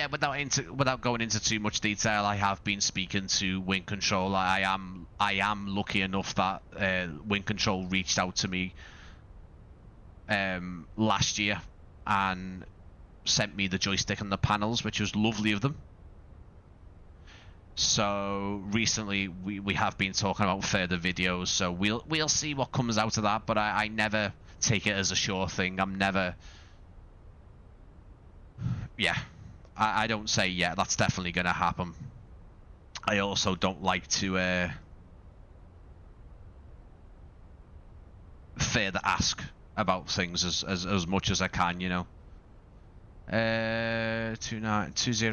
without going into too much detail, I have been speaking to wing control. I am lucky enough that wing control reached out to me last year and sent me the joystick and the panels, which was lovely of them. So recently we have been talking about further videos, so we'll see what comes out of that, but I never take it as a sure thing. I'm never, yeah, I don't say, yeah, that's definitely going to happen. I also don't like to further ask about things as much as I can, you know. 2090,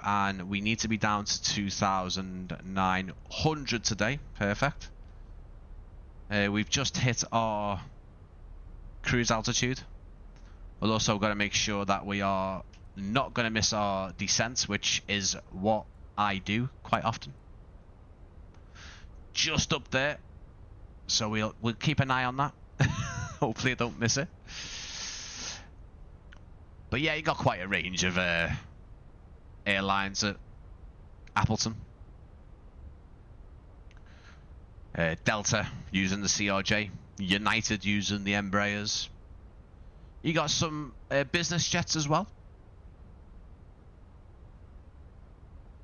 and we need to be down to 2,900 today. Perfect. We've just hit our cruise altitude. We've also got to make sure that we are not going to miss our descent, which is what I do quite often. Just up there, so we'll keep an eye on that. Hopefully I don't miss it. But yeah, you got quite a range of airlines at Appleton. Delta using the CRJ, United using the Embraers. You got some business jets as well.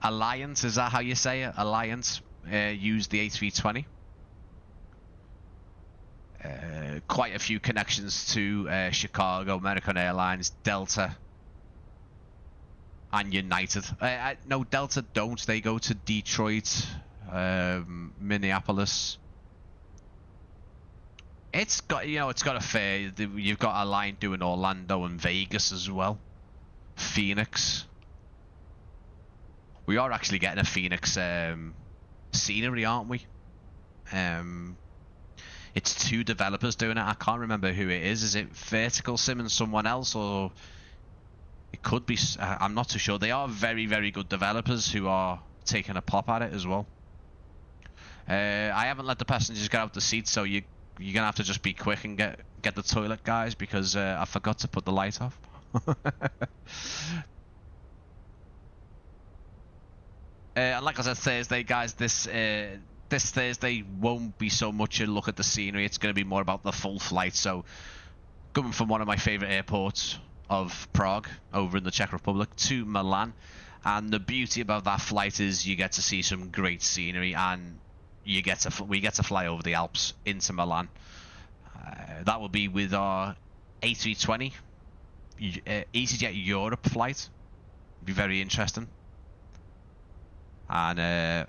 Alliance, is that how you say it? Alliance use the A320. Quite a few connections to Chicago, American Airlines, Delta, and United. No, Delta don't. They go to Detroit, Minneapolis. It's got, you know, it's got a fair. You've got a line doing Orlando and Vegas as well. Phoenix. We are actually getting a Phoenix scenery, aren't we? It's two developers doing it. I can't remember who it is. Is it Vertical Sim and someone else, or it could be? I'm not too sure. They are very, very good developers who are taking a pop at it as well. I haven't let the passengers get out the seat, so you're gonna have to just be quick and get the toilet, guys, because I forgot to put the light off. And like I said, Thursday, guys, this Thursday won't be so much a look at the scenery. It's going to be more about the full flight. So, coming from one of my favourite airports of Prague, over in the Czech Republic, to Milan. And the beauty about that flight is you get to see some great scenery, and we get to fly over the Alps into Milan. That will be with our A320 EasyJet Europe flight. It'll be very interesting. And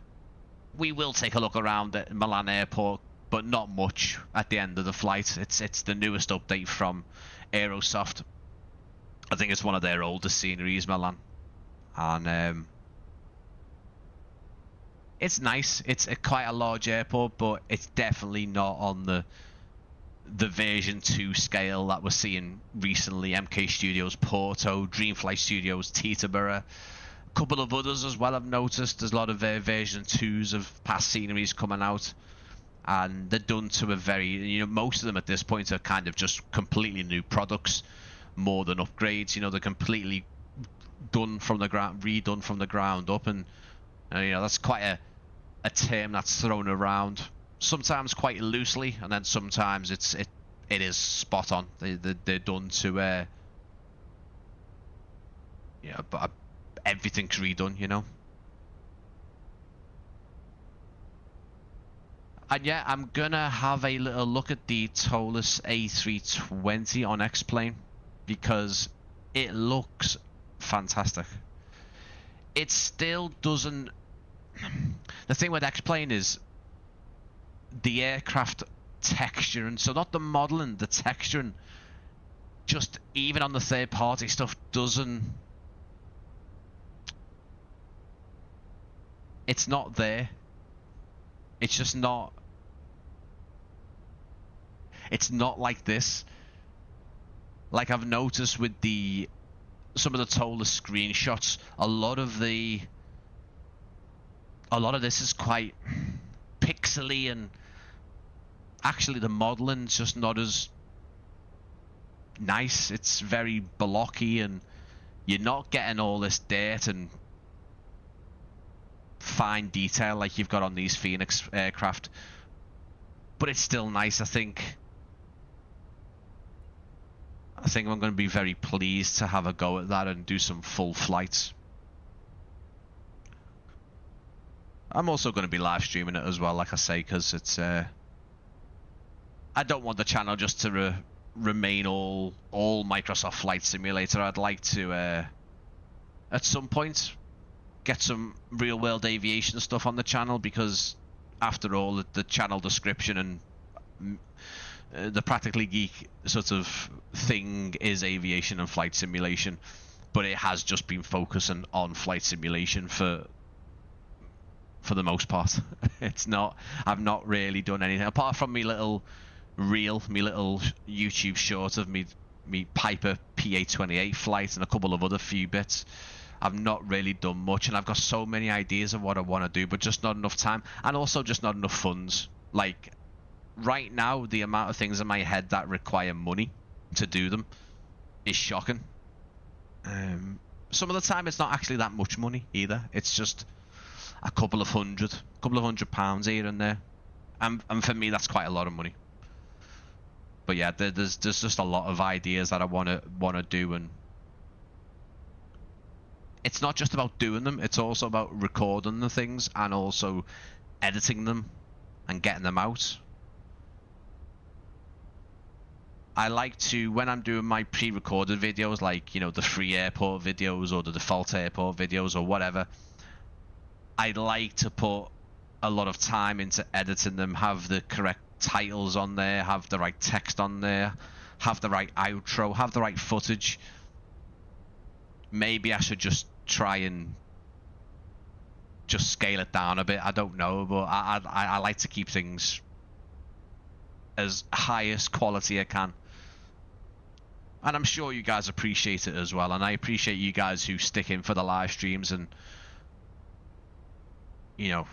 we will take a look around at Milan Airport, but not much at the end of the flight. It's the newest update from Aerosoft. I think it's one of their oldest sceneries, Milan. And it's nice. It's quite a large airport, but it's definitely not on the version 2 scale that we're seeing recently. MK Studios Porto, Dreamfly Studios Teterboro. Couple of others as well I've noticed. There's a lot of version 2s of past sceneries coming out, and they're done to a very, you know, most of them at this point are kind of just completely new products more than upgrades. You know, they're completely done from the ground, redone from the ground up, and you know, that's quite a term that's thrown around sometimes quite loosely, and then sometimes it is spot on. They're done to yeah, but everything's redone, you know. And yeah, I'm gonna have a little look at the Tolus A320 on X-Plane because it looks fantastic. It still doesn't. The thing with X-Plane is the aircraft texturing, so not the modeling, the texturing. Just even on the third-party stuff doesn't. It's not there. It's just not. It's not like this. Like I've noticed with some of the Tolus screenshots, a lot of this is quite pixely, and actually the modeling's just not as nice. It's very blocky, and you're not getting all this dirt and fine detail like you've got on these Phoenix aircraft, but it's still nice. I think I'm going to be very pleased to have a go at that and do some full flights. I'm also going to be live streaming it as well, like I say, because it's I don't want the channel just to remain all Microsoft Flight Simulator. I'd like to at some point get some real world aviation stuff on the channel, because after all, the channel description and the Practically Geek sort of thing is aviation and flight simulation, but it has just been focusing on flight simulation for the most part. It's not, I've not really done anything apart from me little YouTube short of me Piper PA-28 flight and a couple of other few bits. I've not really done much, and I've got so many ideas of what I want to do, but just not enough time, and also just not enough funds. Like right now, the amount of things in my head that require money to do them is shocking. Some of the time it's not actually that much money either. It's just a couple of £100 here and there, and for me that's quite a lot of money. But yeah, there's just a lot of ideas that I want to do, and it's not just about doing them, it's also about recording the things and also editing them and getting them out. I like to, when I'm doing my pre-recorded videos, like, you know, the free airport videos or the default airport videos or whatever, I like to put a lot of time into editing them, have the correct titles on there, have the right text on there, have the right outro, have the right footage. Maybe I should just try and just scale it down a bit. I don't know, but I like to keep things as highest quality I can. And I'm sure you guys appreciate it as well, and I appreciate you guys who stick in for the live streams and, you know,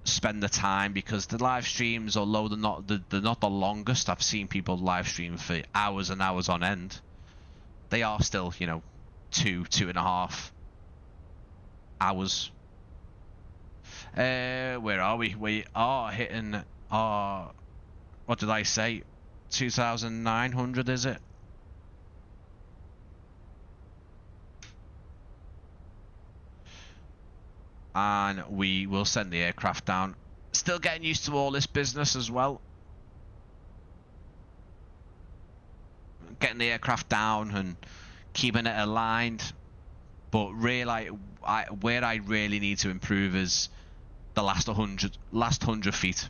spend the time, because the live streams, although they're not the longest, I've seen people live stream for hours and hours on end, they are still, you know, 2.5 hours. Where are we? We are hitting our, what did I say, 2,900, is it? And we will send the aircraft down. Still getting used to all this business as well. Getting the aircraft down and keeping it aligned. But really, where I really need to improve is the last 100 feet.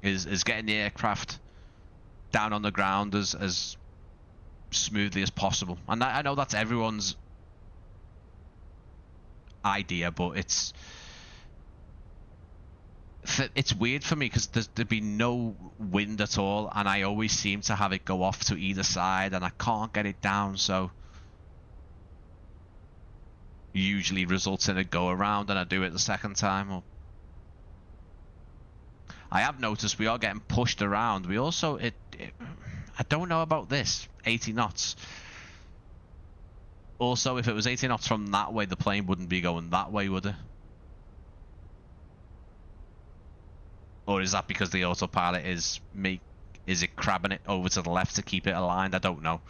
Is getting the aircraft down on the ground as smoothly as possible. And I know that's everyone's idea, but it's weird for me because there'd be no wind at all, and I always seem to have it go off to either side, and I can't get it down, so usually results in a go around, and I do it the second time. I have noticed we are getting pushed around. We also I don't know about this 80 knots. Also, if it was 80 knots from that way, the plane wouldn't be going that way, would it? Or is that because the autopilot is it crabbing it over to the left to keep it aligned? I don't know.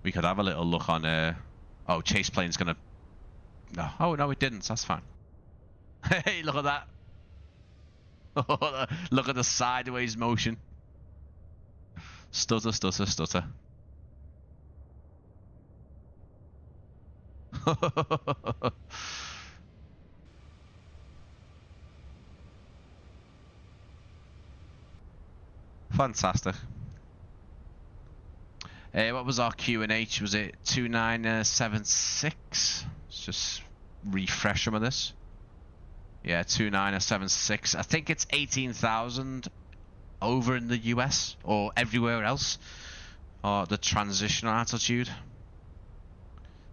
We could have a little look on oh, chase plane's gonna, no, oh no, it didn't, that's fine. Hey, look at that. Look at the sideways motion. Stutter, stutter, stutter. Fantastic. What was our QNH? Was it 2976? Let's just refresh some of this. Yeah, 2976. I think it's 18,000 over in the US or everywhere else. Or the transitional altitude.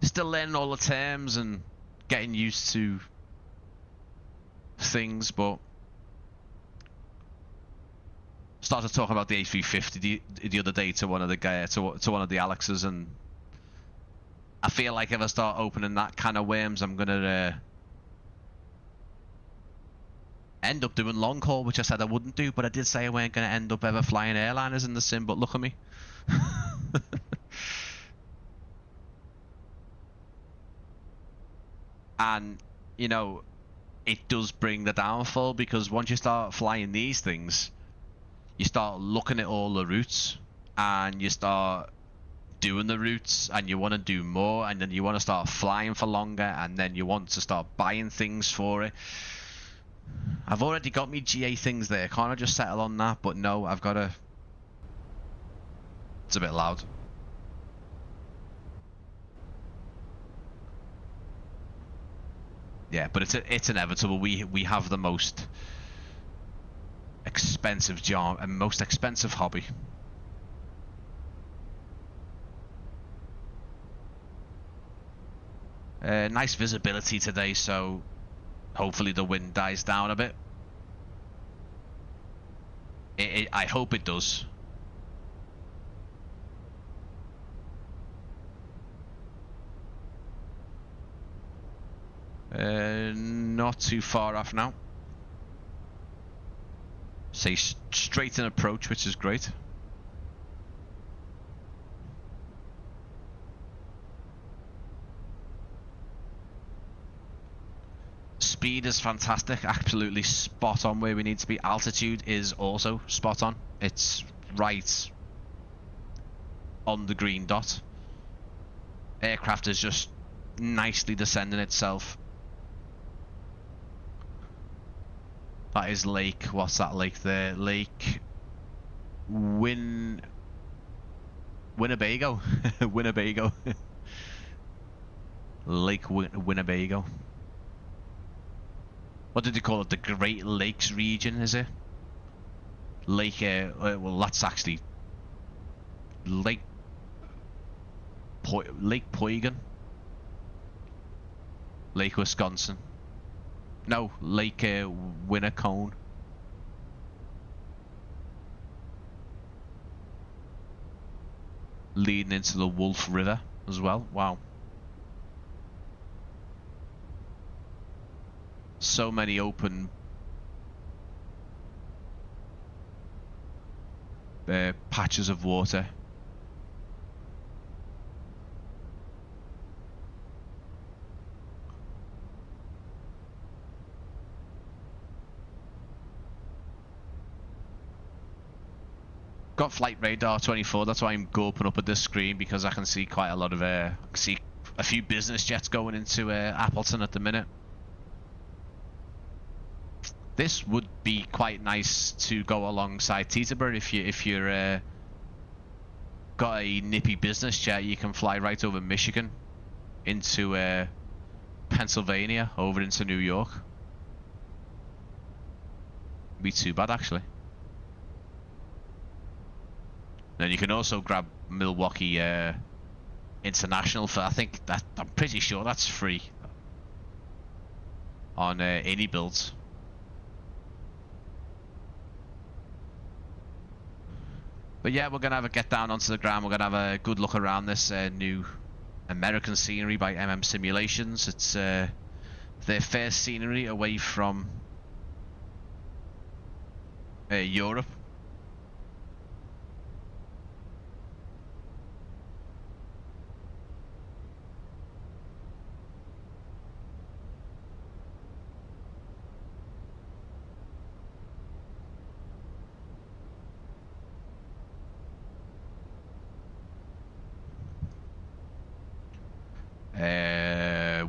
Still learning all the terms and getting used to things, but started talking about the A350 the other day to one of the guys, to one of the Alexes, and I feel like if I start opening that can of worms, I'm gonna end up doing long haul, which I said I wouldn't do, but I did say I weren't gonna end up ever flying airliners in the sim. But look at me. And, you know, it does bring the downfall, because once you start flying these things, you start looking at all the routes and you start doing the routes and you want to do more, and then you want to start flying for longer, and then you want to start buying things for it. I've already got me GA things there. Can't I just settle on that? But no, I've got to... It's a bit loud. Yeah, but it's inevitable. We have the most expensive job and most expensive hobby. Nice visibility today, so hopefully the wind dies down a bit. I hope it does. Not too far off now. Say straight in approach, which is great. Speed is fantastic, absolutely spot on where we need to be. Altitude is also spot on. It's right on the green dot. Aircraft is just nicely descending itself. That is Lake, what's that lake there? Lake Winnebago. Winnebago. Lake Winnebago. What did they call it? The Great Lakes region, is it? Lake, well, that's actually Lake Poygan. Lake Wisconsin. No, Lake Winnacone. Leading into the Wolf River as well. Wow. So many open patches of water. Got flight radar 24, that's why I'm gulping up at this screen, because I can see quite a lot of I can see a few business jets going into Appleton at the minute. This would be quite nice to go alongside Teterboro. If you're got a nippy business jet, you can fly right over Michigan into Pennsylvania over into New York. Be too bad actually. Then you can also grab Milwaukee International for, I think that, I'm pretty sure that's free on any builds. But yeah, we're gonna have a get down onto the ground. We're gonna have a good look around this new American scenery by Simulations. It's their first scenery away from Europe.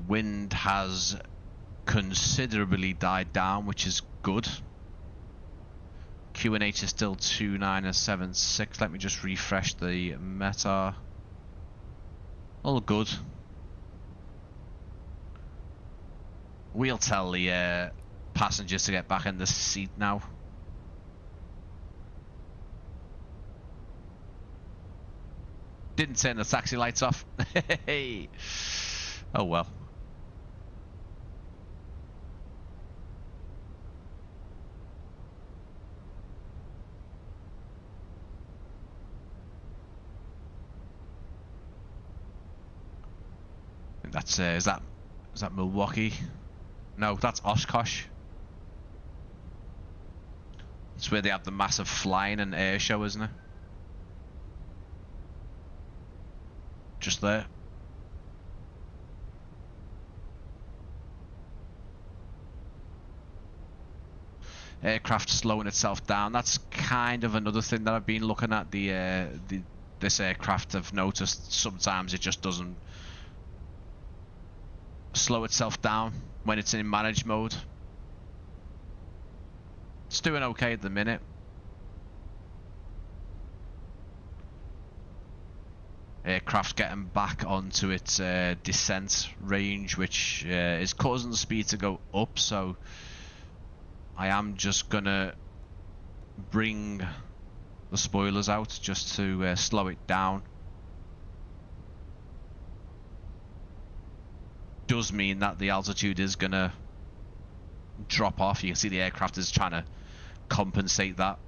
Wind has considerably died down, which is good. QNH is still 29.76. Let me just refresh the meta. All good. We'll tell the passengers to get back in the seat now. Didn't turn the taxi lights off. Hey. Oh well. That's is that Milwaukee? No, that's Oshkosh. It's where they have the massive flying and air show, isn't it? Just there. aircraft slowing itself down. That's kind of another thing that I've been looking at. This aircraft, I've noticed sometimes it just doesn't slow itself down when it's in managed mode. It's doing okay at the minute. Aircraft getting back onto its descent range, which is causing the speed to go up, so I am just gonna bring the spoilers out just to slow it down. Does mean that the altitude is gonna drop off. You can see the aircraft is trying to compensate that.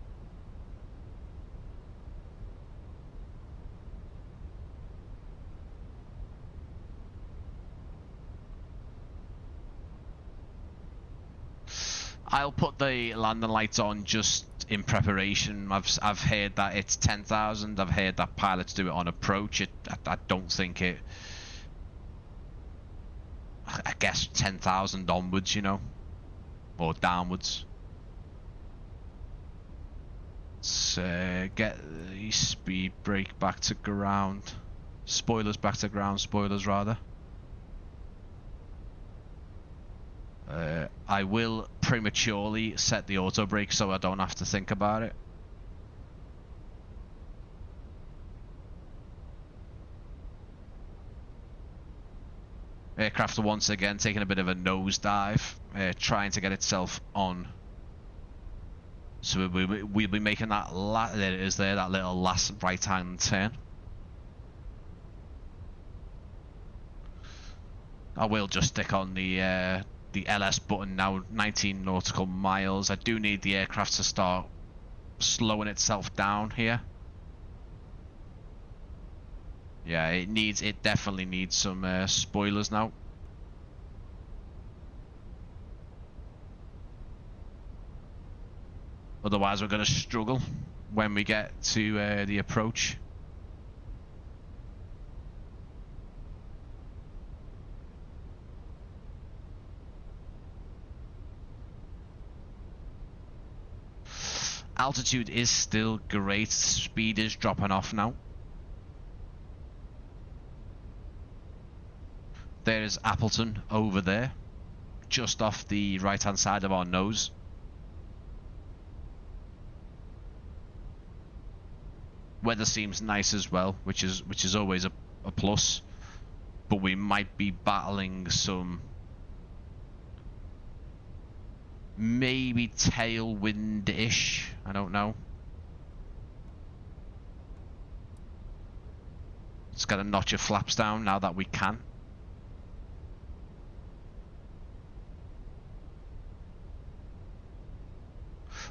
I'll put the landing lights on just in preparation. I've heard that it's 10,000. I've heard that pilots do it on approach. I don't think it. I guess 10,000 onwards, you know, or downwards. Let's get the speed brake back to ground. Spoilers back to ground. Spoilers rather. I will prematurely set the auto brake so I don't have to think about it. Aircraft once again taking a bit of a nosedive, trying to get itself on. So we'll be making that there it is there, that little last right hand turn. I will just stick on the LS button now, 19 nautical miles. I do need the aircraft to start slowing itself down here. Yeah, it definitely needs some spoilers now. Otherwise we're going to struggle when we get to the approach. Altitude is still great, speed is dropping off now. There's Appleton over there, just off the right hand side of our nose. Weather seems nice as well, which is always a plus, but we might be battling some maybe tailwind-ish, I don't know. It's got to notch your flaps down now that we can.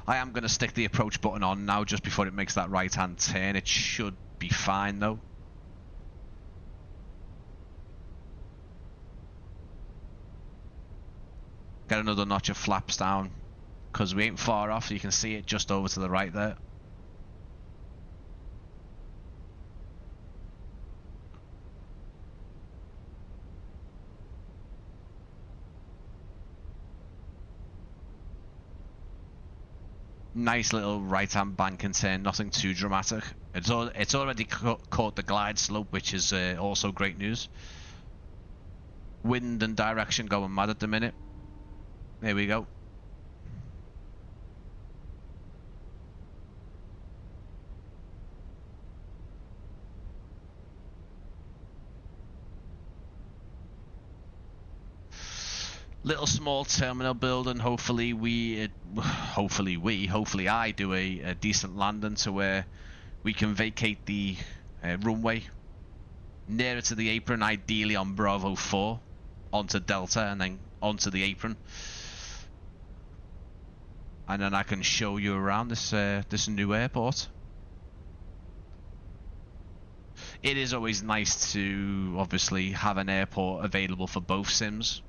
I am going to stick the approach button on now just before it makes that right hand turn. It should be fine though. Get another notch of flaps down because we ain't far off. You can see it just over to the right there. Nice little right hand bank and turn, nothing too dramatic. It's already caught the glide slope, which is also great news. Wind and direction going mad at the minute. There we go. Little small terminal build, and hopefully I do a decent landing to where we can vacate the runway nearer to the apron, ideally on Bravo 4 onto Delta and then onto the apron, and then I can show you around this new airport. It is always nice to obviously have an airport available for both sims.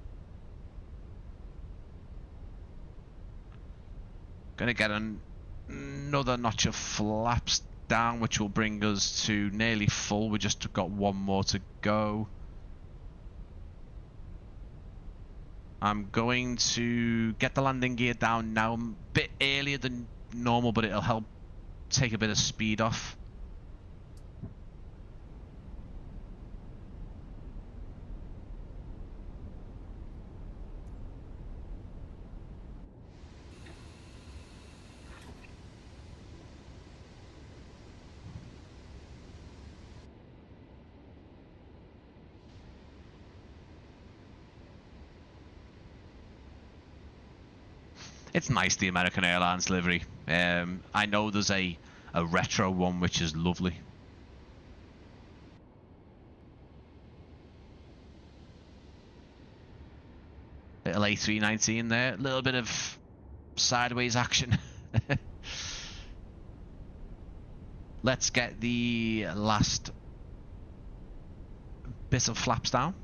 Gonna get another notch of flaps down, which will bring us to nearly full. We just got one more to go. I'm going to get the landing gear down now, a bit earlier than normal, but it'll help take a bit of speed off. It's nice, the American Airlines livery. I know there's a retro one which is lovely. Little A319 there, a little bit of sideways action. Let's get the last bit of flaps down.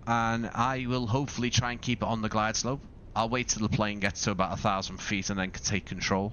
And I will hopefully try and keep it on the glide slope. I'll wait till the plane gets to about 1,000 feet and then take control.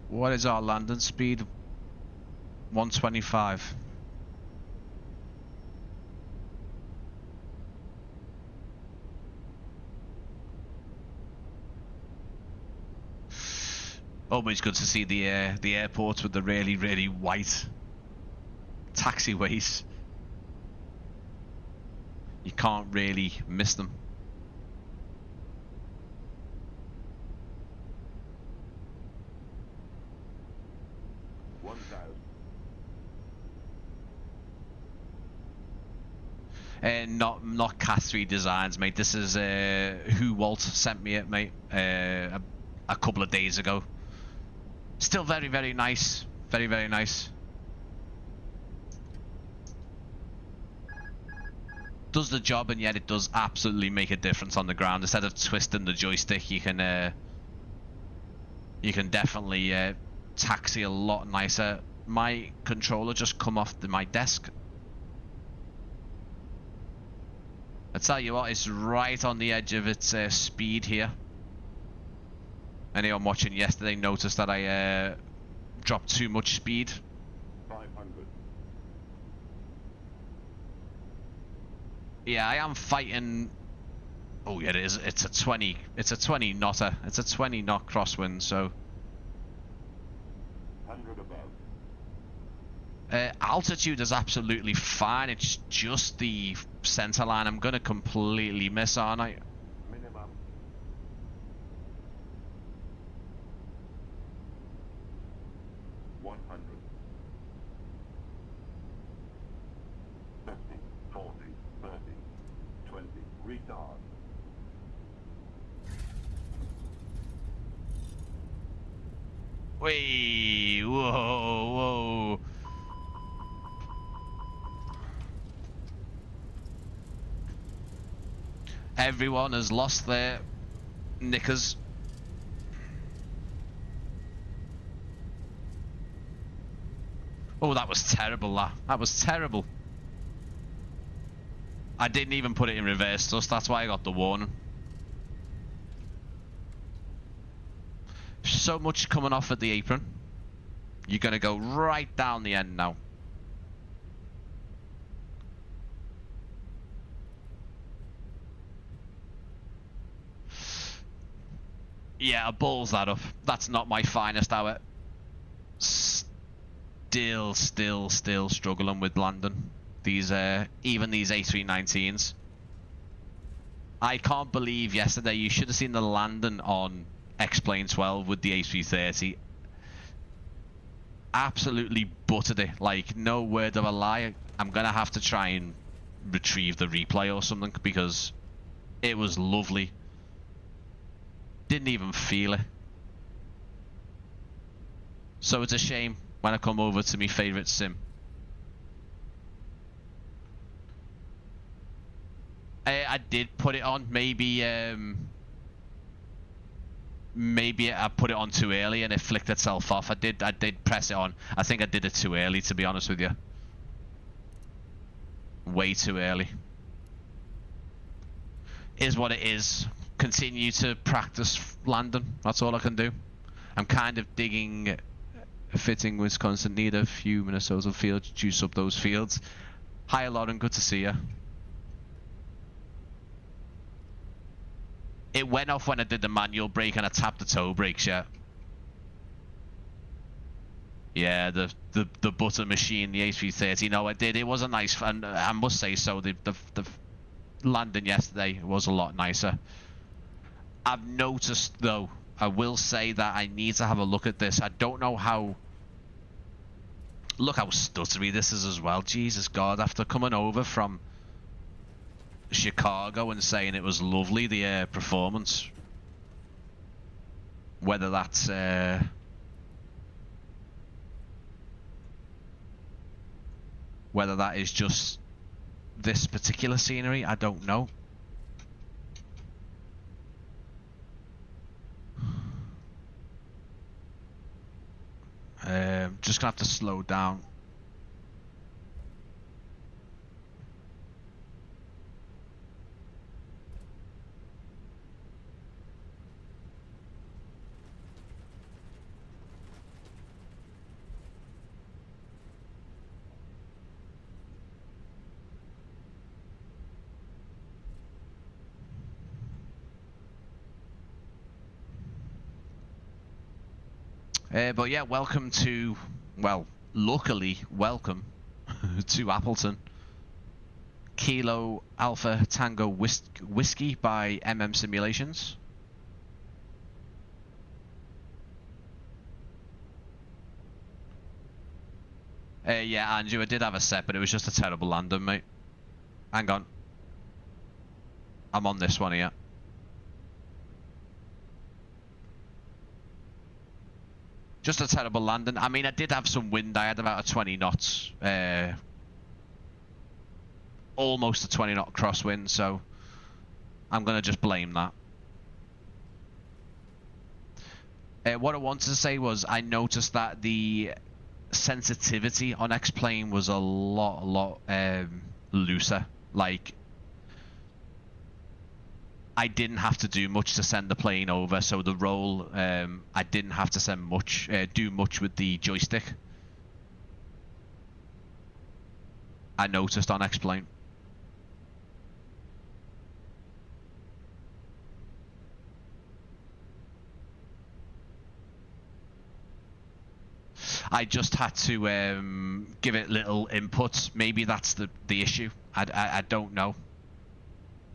What is our landing speed? 125. Always good to see the airports with the really, really white taxiways. You can't really miss them. Not KATW designs, mate. This is who Walt sent me it, mate, a couple of days ago. Still very, very nice. Very, very nice. Does the job, and yet it does absolutely make a difference on the ground. Instead of twisting the joystick, you can definitely taxi a lot nicer. My controller just come off my desk. I tell you what, it's right on the edge of its speed here. Anyone watching yesterday noticed that I dropped too much speed. 500. Yeah, I am fighting. Oh yeah, it is. It's a 20. It's a 20 knotter. It's a 20 knot crosswind. So 100 above. Altitude is absolutely fine. It's just the center line I'm gonna completely miss, aren't I? Minimum. $100. 50, 40, 30, 20. Retard. Wait, whoa, whoa. Everyone has lost their knickers. Oh, that was terrible, that was terrible. I didn't even put it in reverse thrust, that's why I got the warning. So much coming off at the apron. You're gonna go right down the end now. Yeah, I balls that up. That's not my finest hour. Still struggling with landing. These even these A319s. I can't believe yesterday you should have seen the landing on X-Plane 12 with the A330. Absolutely buttered it. Like, no word of a lie. I'm gonna have to try and retrieve the replay or something because it was lovely. Didn't even feel it. So it's a shame when I come over to my favourite sim. I did put it on. Maybe I put it on too early and it flicked itself off. I did press it on. I think I did it too early, to be honest with you. Way too early. Is what it is. Continue to practice landing. That's all I can do. I'm kind of digging fitting Wisconsin. Need a few Minnesota fields. Juice up those fields. Hi, Lauren. Good to see you. It went off when I did the manual brake and I tapped the toe brakes, yeah. Yeah, the butter machine, the A330. No, I did. It was a nice, and I must say so. The landing yesterday was a lot nicer. I've noticed, though, I will say that I need to have a look at this. I don't know how... Look how stuttery this is as well. Jesus God, after coming over from Chicago and saying it was lovely, the performance. Whether that's... whether that is just this particular scenery, I don't know. Just gonna have to slow down. But yeah, welcome to, well, luckily, welcome to Appleton. Kilo Alpha Tango Whiskey by Simulations. Yeah, Andrew, I did have a set, but it was just a terrible landing, mate. Hang on. I'm on this one here. Just a terrible landing. I mean, I did have some wind. I had about a 20 knots. Almost a 20 knot crosswind, so I'm going to just blame that. What I wanted to say was I noticed that the sensitivity on X-Plane was a lot looser. Like, I didn't have to do much to send the plane over, so the roll, I didn't have to do much with the joystick. I noticed on X-Plane. I just had to give it little inputs. Maybe that's the issue. I don't know.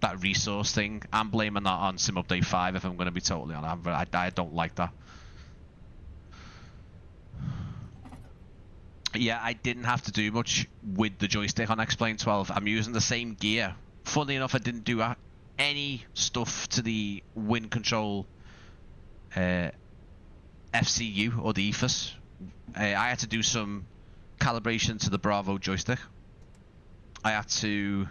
That resource thing. I'm blaming that on Sim Update 5 if I'm going to be totally honest. I don't like that. Yeah, I didn't have to do much with the joystick on X-Plane 12. I'm using the same gear. Funnily enough, I didn't do any stuff to the wind control FCU or the EFIS. I had to do some calibration to the Bravo joystick. I had to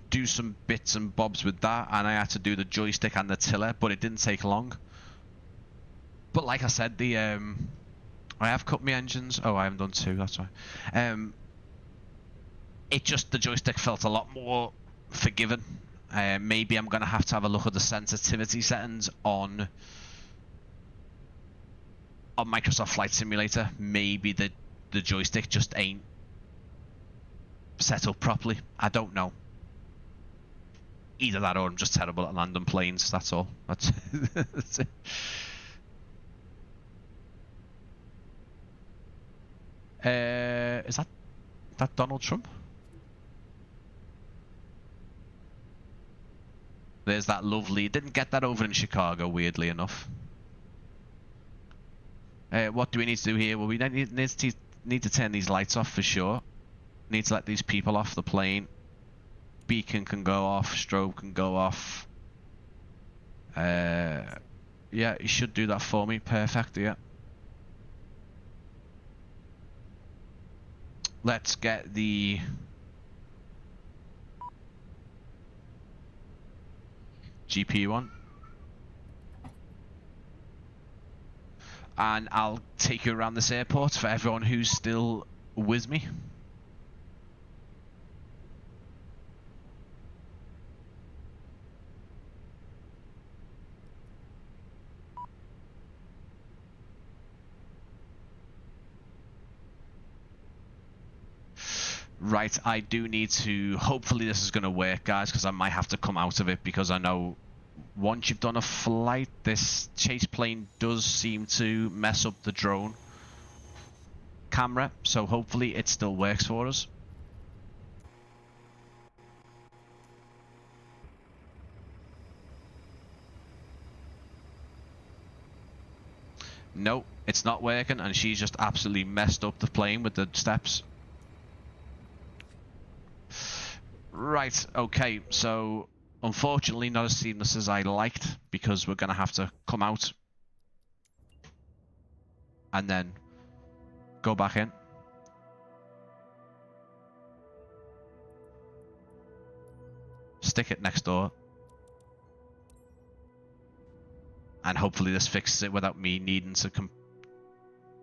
do some bits and bobs with that, and I had to do the joystick and the tiller, but it didn't take long. But like I said, the I have cut my engines. Oh, I haven't done two, that's right. It just, the joystick felt a lot more forgiving. Maybe I'm gonna have to have a look at the sensitivity settings on Microsoft Flight Simulator. Maybe the joystick just ain't set up properly. I don't know. Either that or I'm just terrible at landing planes, that's all. That's it. Is that Donald Trump? There's that lovely... Didn't get that over in Chicago, weirdly enough. What do we need to do here? Well, we need to turn these lights off for sure. Need to let these people off the plane. Beacon can go off. Strobe can go off. Yeah, Yeah, you should do that for me. Perfect, yeah. Let's get the GPU on. And I'll take you around this airport for everyone who's still with me. Right, I do need to... Hopefully this is going to work, guys, because I might have to come out of it, because I know once you've done a flight, this chase plane does seem to mess up the drone camera, so hopefully it still works for us. No, it's not working, and she's just absolutely messed up the plane with the steps. Right, okay, so unfortunately not as seamless as I liked, because we're going to have to come out and then go back in. Stick it next door. And hopefully this fixes it without me needing to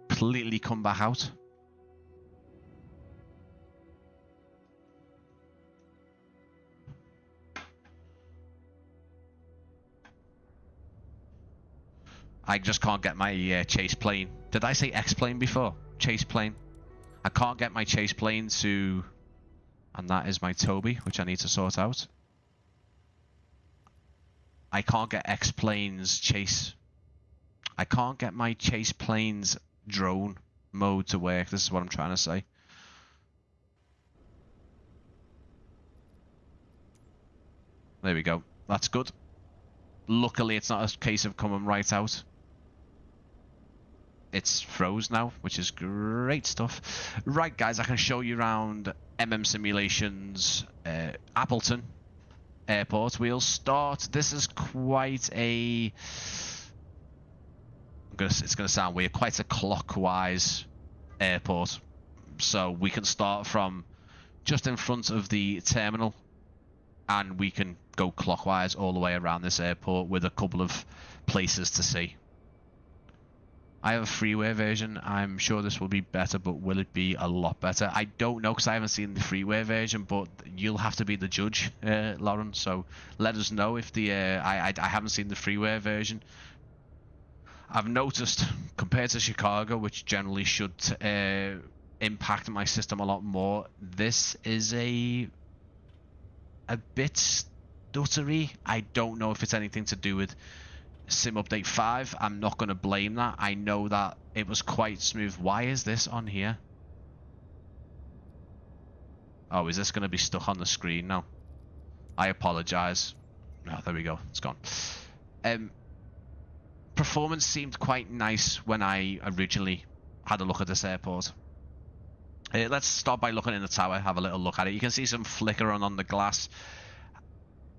completely come back out. I just can't get my chase plane. Did I say X-plane before? Chase plane. I can't get my chase plane to... And that is my Toby, which I need to sort out. I can't get X-plane's chase... I can't get my chase plane's drone mode to work. This is what I'm trying to say. There we go. That's good. Luckily, it's not a case of coming right out. It's froze now, which is great stuff. Right, guys, I can show you around Simulations Appleton Airport. We'll start. This is quite a... It's going to sound weird. Quite a clockwise airport. So we can start from just in front of the terminal, and we can go clockwise all the way around this airport with a couple of places to see. I have a freeware version. I'm sure this will be better, but will it be a lot better? I don't know, because I haven't seen the freeware version, but you'll have to be the judge, Lauren. So let us know if the... I haven't seen the freeware version. I've noticed, compared to Chicago, which generally should impact my system a lot more, this is a bit stuttery. I don't know if it's anything to do with Sim Update 5. I'm not going to blame that. I know that it was quite smooth. Why is this on here? Oh, is this going to be stuck on the screen now? I apologize. Oh, there we go. It's gone. Performance seemed quite nice when I originally had a look at this airport. Let's start by looking in the tower, have a little look at it. You can see some flicker on the glass.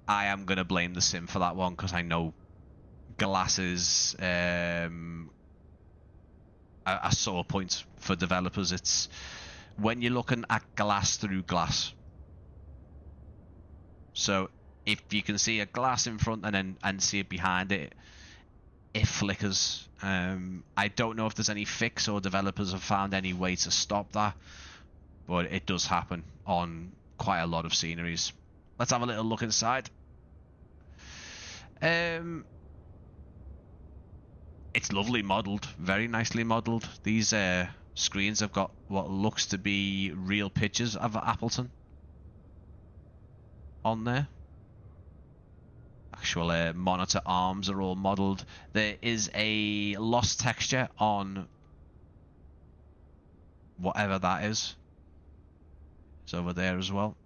I am going to blame the sim for that one, because I know glass is a sore point for developers. It's when you're looking at glass through glass. So if you can see a glass in front and see it behind it, it flickers. I don't know if there's any fix or developers have found any way to stop that, but it does happen on quite a lot of sceneries. Let's have a little look inside. It's lovely modelled, very nicely modelled. These screens have got what looks to be real pictures of Appleton on there. Actual monitor arms are all modelled. There is a lost texture on whatever that is. It's over there as well.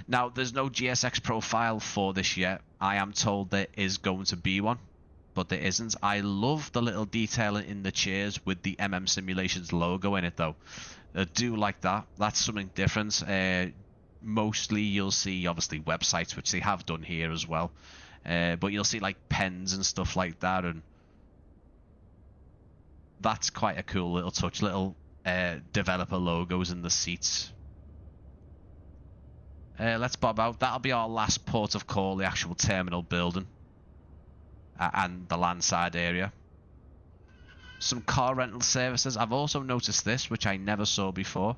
Now, there's no GSX profile for this yet. I am told there is going to be one, but there isn't. I love the little detail in the chairs with the Simulations logo in it, though. I do like that. That's something different. Mostly you'll see, obviously, websites, which they have done here as well. But you'll see like pens and stuff like that, and that's quite a cool little touch. Little developer logos in the seats. Let's bob out. That'll be our last port of call, the actual terminal building and the landside area. Some car rental services. I've also noticed this, which I never saw before.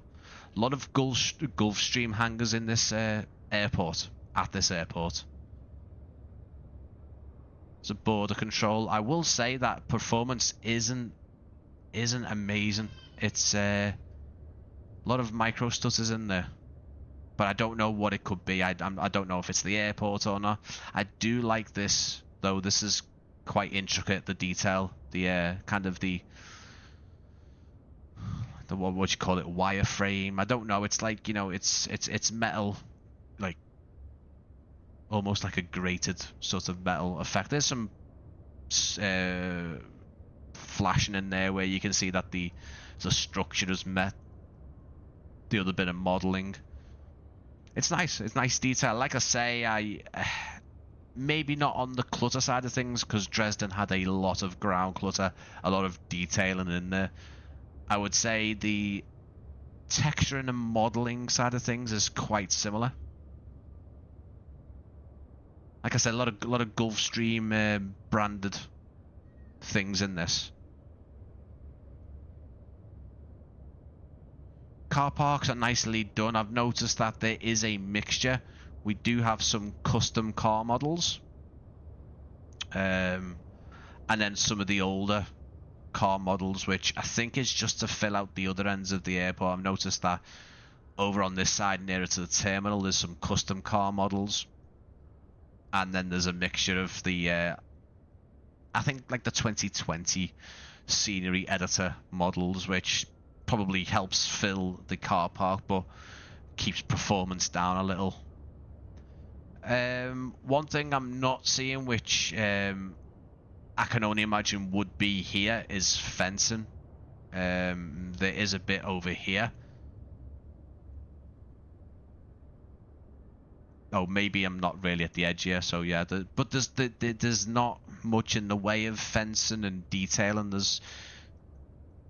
A lot of Gulfstream hangars in this airport. At this airport. It's a border control. I will say that performance isn't amazing. It's a lot of micro stutters in there, but I don't know what it could be. I don't know if it's the airport or not. I do like this though. This is quite intricate. The detail, the kind of the what you call it, wireframe. I don't know. It's like, you know, it's metal, like almost like a grated sort of metal effect. There's some flashing in there where you can see that the structure has met the other bit of modeling. It's nice. It's nice detail. Like I say, maybe not on the clutter side of things, because Dresden had a lot of ground clutter, a lot of detailing in there. I would say the texture and the modeling side of things is quite similar. Like I said, a lot of Gulfstream branded things in this. Car parks are nicely done. I've noticed that there is a mixture. We do have some custom car models, and then some of the older car models, which I think is just to fill out the other ends of the airport. I've noticed that over on this side nearer to the terminal there's some custom car models, and then there's a mixture of the I think like the 2020 scenery editor models, which probably helps fill the car park but keeps performance down a little. One thing I'm not seeing, which I can only imagine would be here, is fencing. There is a bit over here. Oh, maybe I'm not really at the edge here, so yeah. But there's not much in the way of fencing and detailing.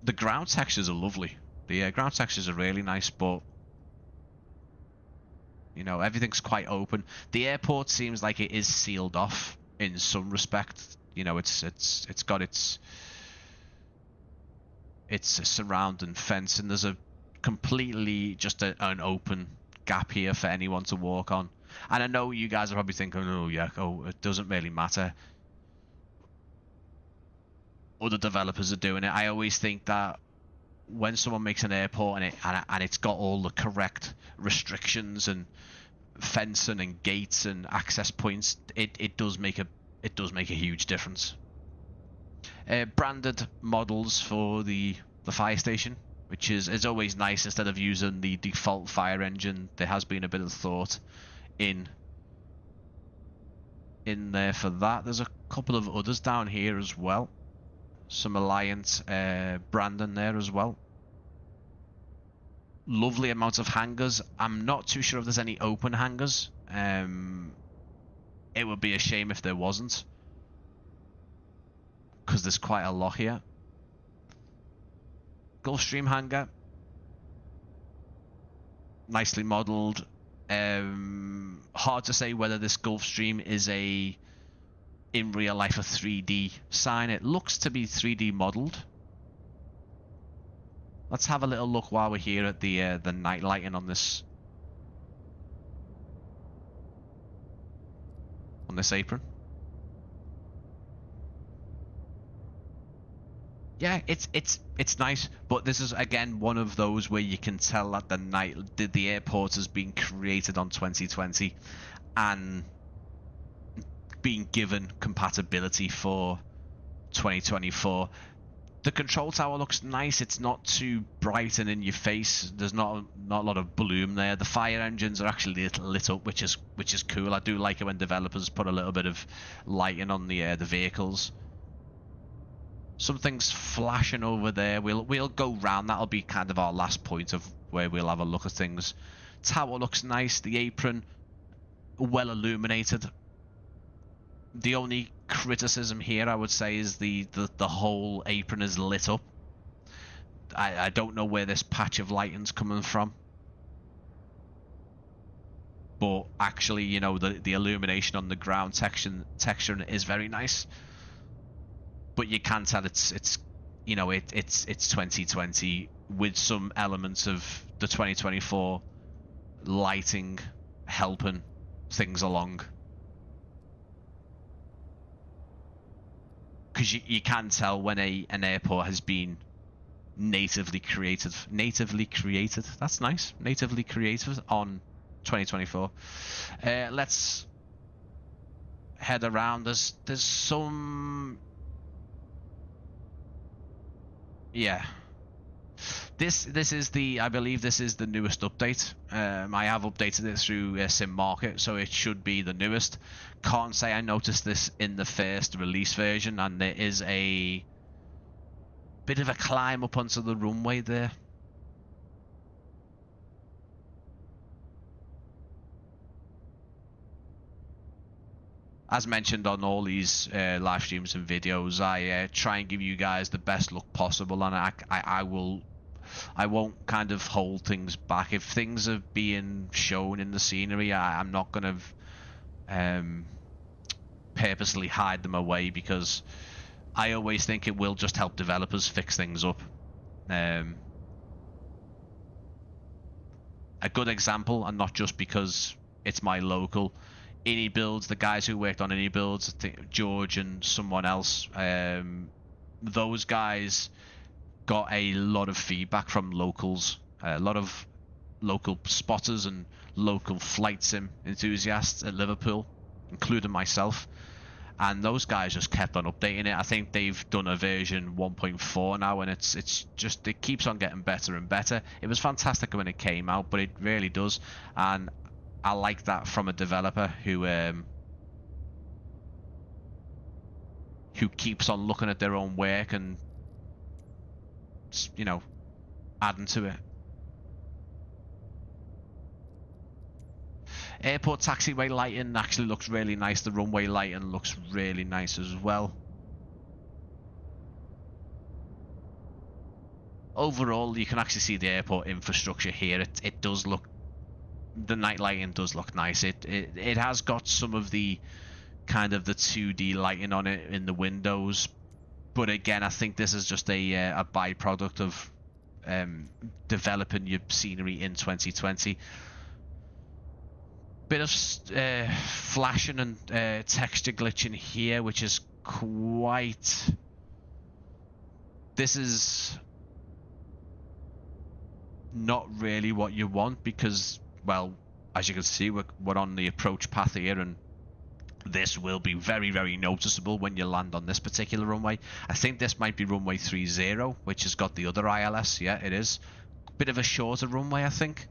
The ground textures are lovely. The ground textures are really nice, but you know, everything's quite open. The airport seems like it is sealed off in some respect. You know, it's got its surrounding fence, and there's a completely just an open gap here for anyone to walk on. And I know you guys are probably thinking, it doesn't really matter. Other developers are doing it. I always think that when someone makes an airport and it's got all the correct restrictions and fencing and gates and access points, it does make a huge difference. Branded models for the fire station, which is always nice. Instead of using the default fire engine, there has been a bit of thought in there for that. There's a couple of others down here as well. Some Alliance branding there as well. Lovely amounts of hangars. I'm not too sure if there's any open hangars. It would be a shame if there wasn't, because there's quite a lot here. Gulfstream hangar, nicely modelled. Hard to say whether this Gulfstream is in real life a 3D sign. It looks to be 3D modelled. Let's have a little look while we're here at the night lighting on this apron. Yeah, it's nice, but this is again one of those where you can tell that the airport has been created on 2020 and being given compatibility for 2024. The control tower looks nice. It's not too bright and in your face. There's not a lot of bloom there. The fire engines are actually lit up, which is cool. I do like it when developers put a little bit of lighting on the vehicles. Something's flashing over there. We'll go round. That'll be kind of our last point of where we'll have a look at things. Tower looks nice. The apron well illuminated. The only criticism here I would say is the whole apron is lit up. I don't know where this patch of lighting's coming from, but actually, you know, the illumination on the ground texture is very nice. But you can tell it's you know, it's 2020 with some elements of the 2024 lighting helping things along. Because you can tell when an airport has been natively created. That's nice. Natively created on 2024. Let's head around. There's some. Yeah. This is the, I believe this is the newest update. I have updated it through simMarket, so it should be the newest. Can't say I noticed this in the first release version, and there is a bit of a climb up onto the runway there. As mentioned on all these live streams and videos, I try and give you guys the best look possible, and I won't kind of hold things back. If things are being shown in the scenery, I'm not going to purposely hide them away, because I always think it will just help developers fix things up. A good example, and not just because it's my local, Ini Builds, the guys who worked on Ini Builds, I think George and someone else, those guys got a lot of feedback from locals, a lot of local spotters and local flight sim enthusiasts at Liverpool, including myself, and those guys just kept on updating it. I think they've done a version 1.4 now, and it keeps on getting better and better. It was fantastic when it came out, but it really does, and I like that from a developer who keeps on looking at their own work and, you know, adding to it. Airport taxiway lighting actually looks really nice. The runway lighting looks really nice as well. Overall, you can actually see the airport infrastructure here. It does look, the night lighting does look nice. It has got some of the kind of the 2D lighting on it in the windows, but again, I think this is just a byproduct of developing your scenery in 2020. Bit of flashing and texture glitching here, which is quite. This is not really what you want, because, well, as you can see, we're on the approach path here, and this will be very, very noticeable when you land on this particular runway. I think this might be runway 30, which has got the other ILS. Yeah, it is. Bit of a shorter runway, I think.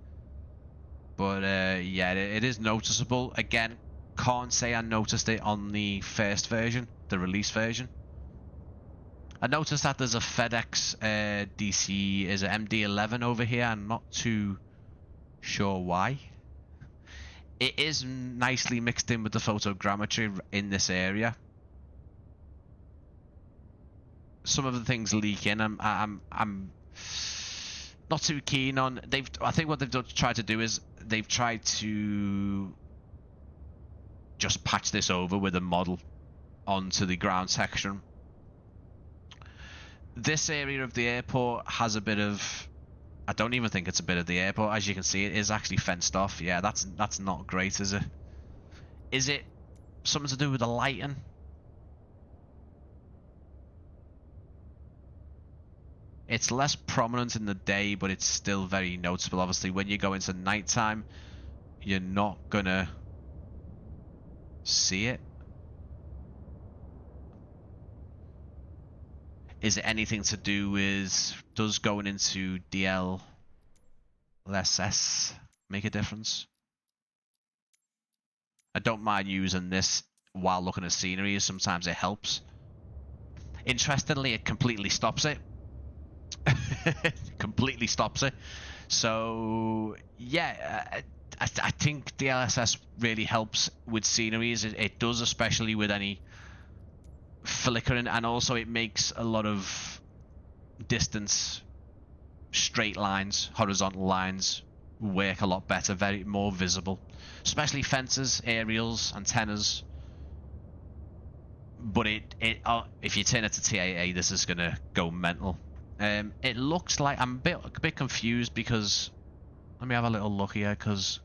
But yeah, it is noticeable. Again, can't say I noticed it on the first version, the release version. I noticed that there's a FedEx DC, is an MD-11 over here. I'm not too sure why. It is nicely mixed in with the photogrammetry in this area. Some of the things leak in. I'm not too keen on. I think what they've tried to do is they've tried to just patch this over with a model onto the ground section. This area of the airport has a bit of. I don't even think it's a bit of the airport. As you can see, it is actually fenced off. Yeah, that's not great, is it? Is it something to do with the lighting? It's less prominent in the day, but it's still very noticeable. Obviously, when you go into nighttime, you're not gonna see it. Is it anything to do with, does going into DLSS make a difference? I don't mind using this while looking at scenery, sometimes it helps. Interestingly, it completely stops it. Completely stops it. So yeah, I think the LSS really helps with sceneries. It does, especially with any flickering, and also it makes a lot of distance straight lines, horizontal lines work a lot better, very more visible, especially fences, aerials, antennas. But if you turn it to TAA, this is gonna go mental. It looks like I'm a bit confused because let me have a little look here, because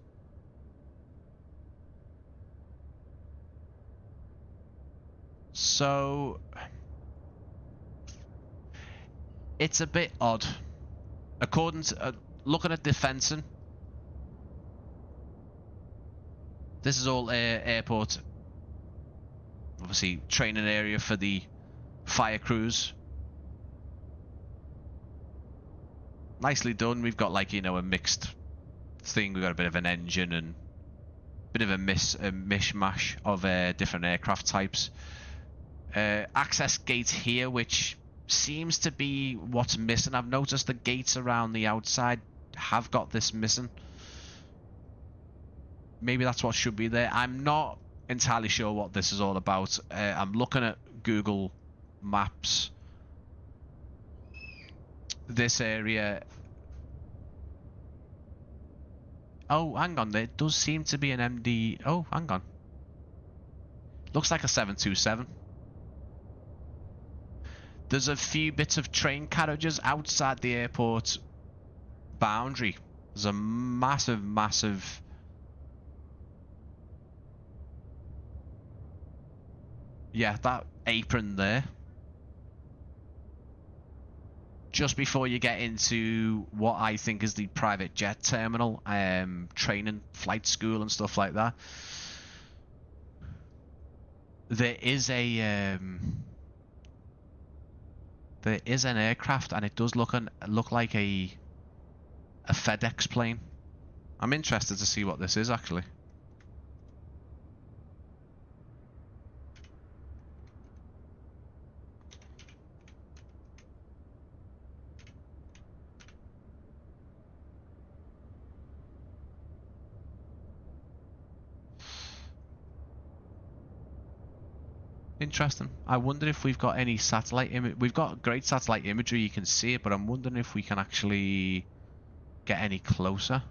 so it's a bit odd. According to looking at the fencing, this is all airport, obviously training area for the fire crews. Nicely done. We've got, like, you know, a mixed thing. We've got a bit of an engine and a bit of a mishmash of different aircraft types. Access gate here, which seems to be what's missing. I've noticed the gates around the outside have got this missing. Maybe that's what should be there. I'm not entirely sure what this is all about. I'm looking at Google Maps. This area. Oh, hang on. There does seem to be an MD. Oh, hang on. Looks like a 727. There's a few bits of train carriages outside the airport boundary. There's a massive. Yeah, that apron there. Just before you get into what I think is the private jet terminal, training, flight school and stuff like that. There is an aircraft, and it does look like a FedEx plane. I'm interested to see what this is, actually. Interesting. I wonder if we've got any satellite image. We've got great satellite imagery, you can see it, but I'm wondering if we can actually get any closer.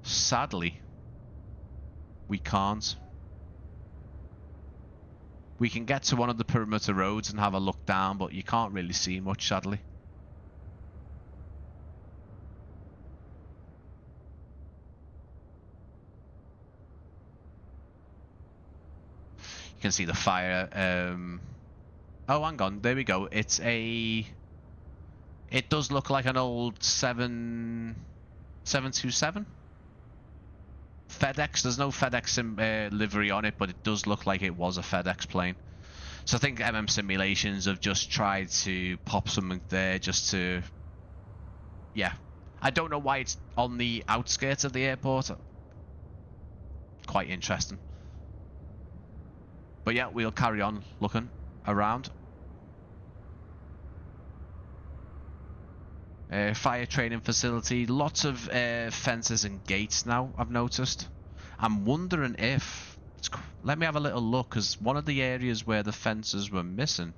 Sadly, we can't. We can get to one of the perimeter roads and have a look down, but you can't really see much, sadly. You can see the fire. Oh, hang on. There we go. It does look like an old 727 FedEx. There's no FedEx livery on it, but it does look like it was a FedEx plane. So I think Simulations have just tried to pop something there just to... Yeah. I don't know why it's on the outskirts of the airport. Quite interesting. But yeah, we'll carry on looking around. Fire training facility. Lots of fences and gates now, I've noticed. I'm wondering if... Let me have a little look, because one of the areas where the fences were missing...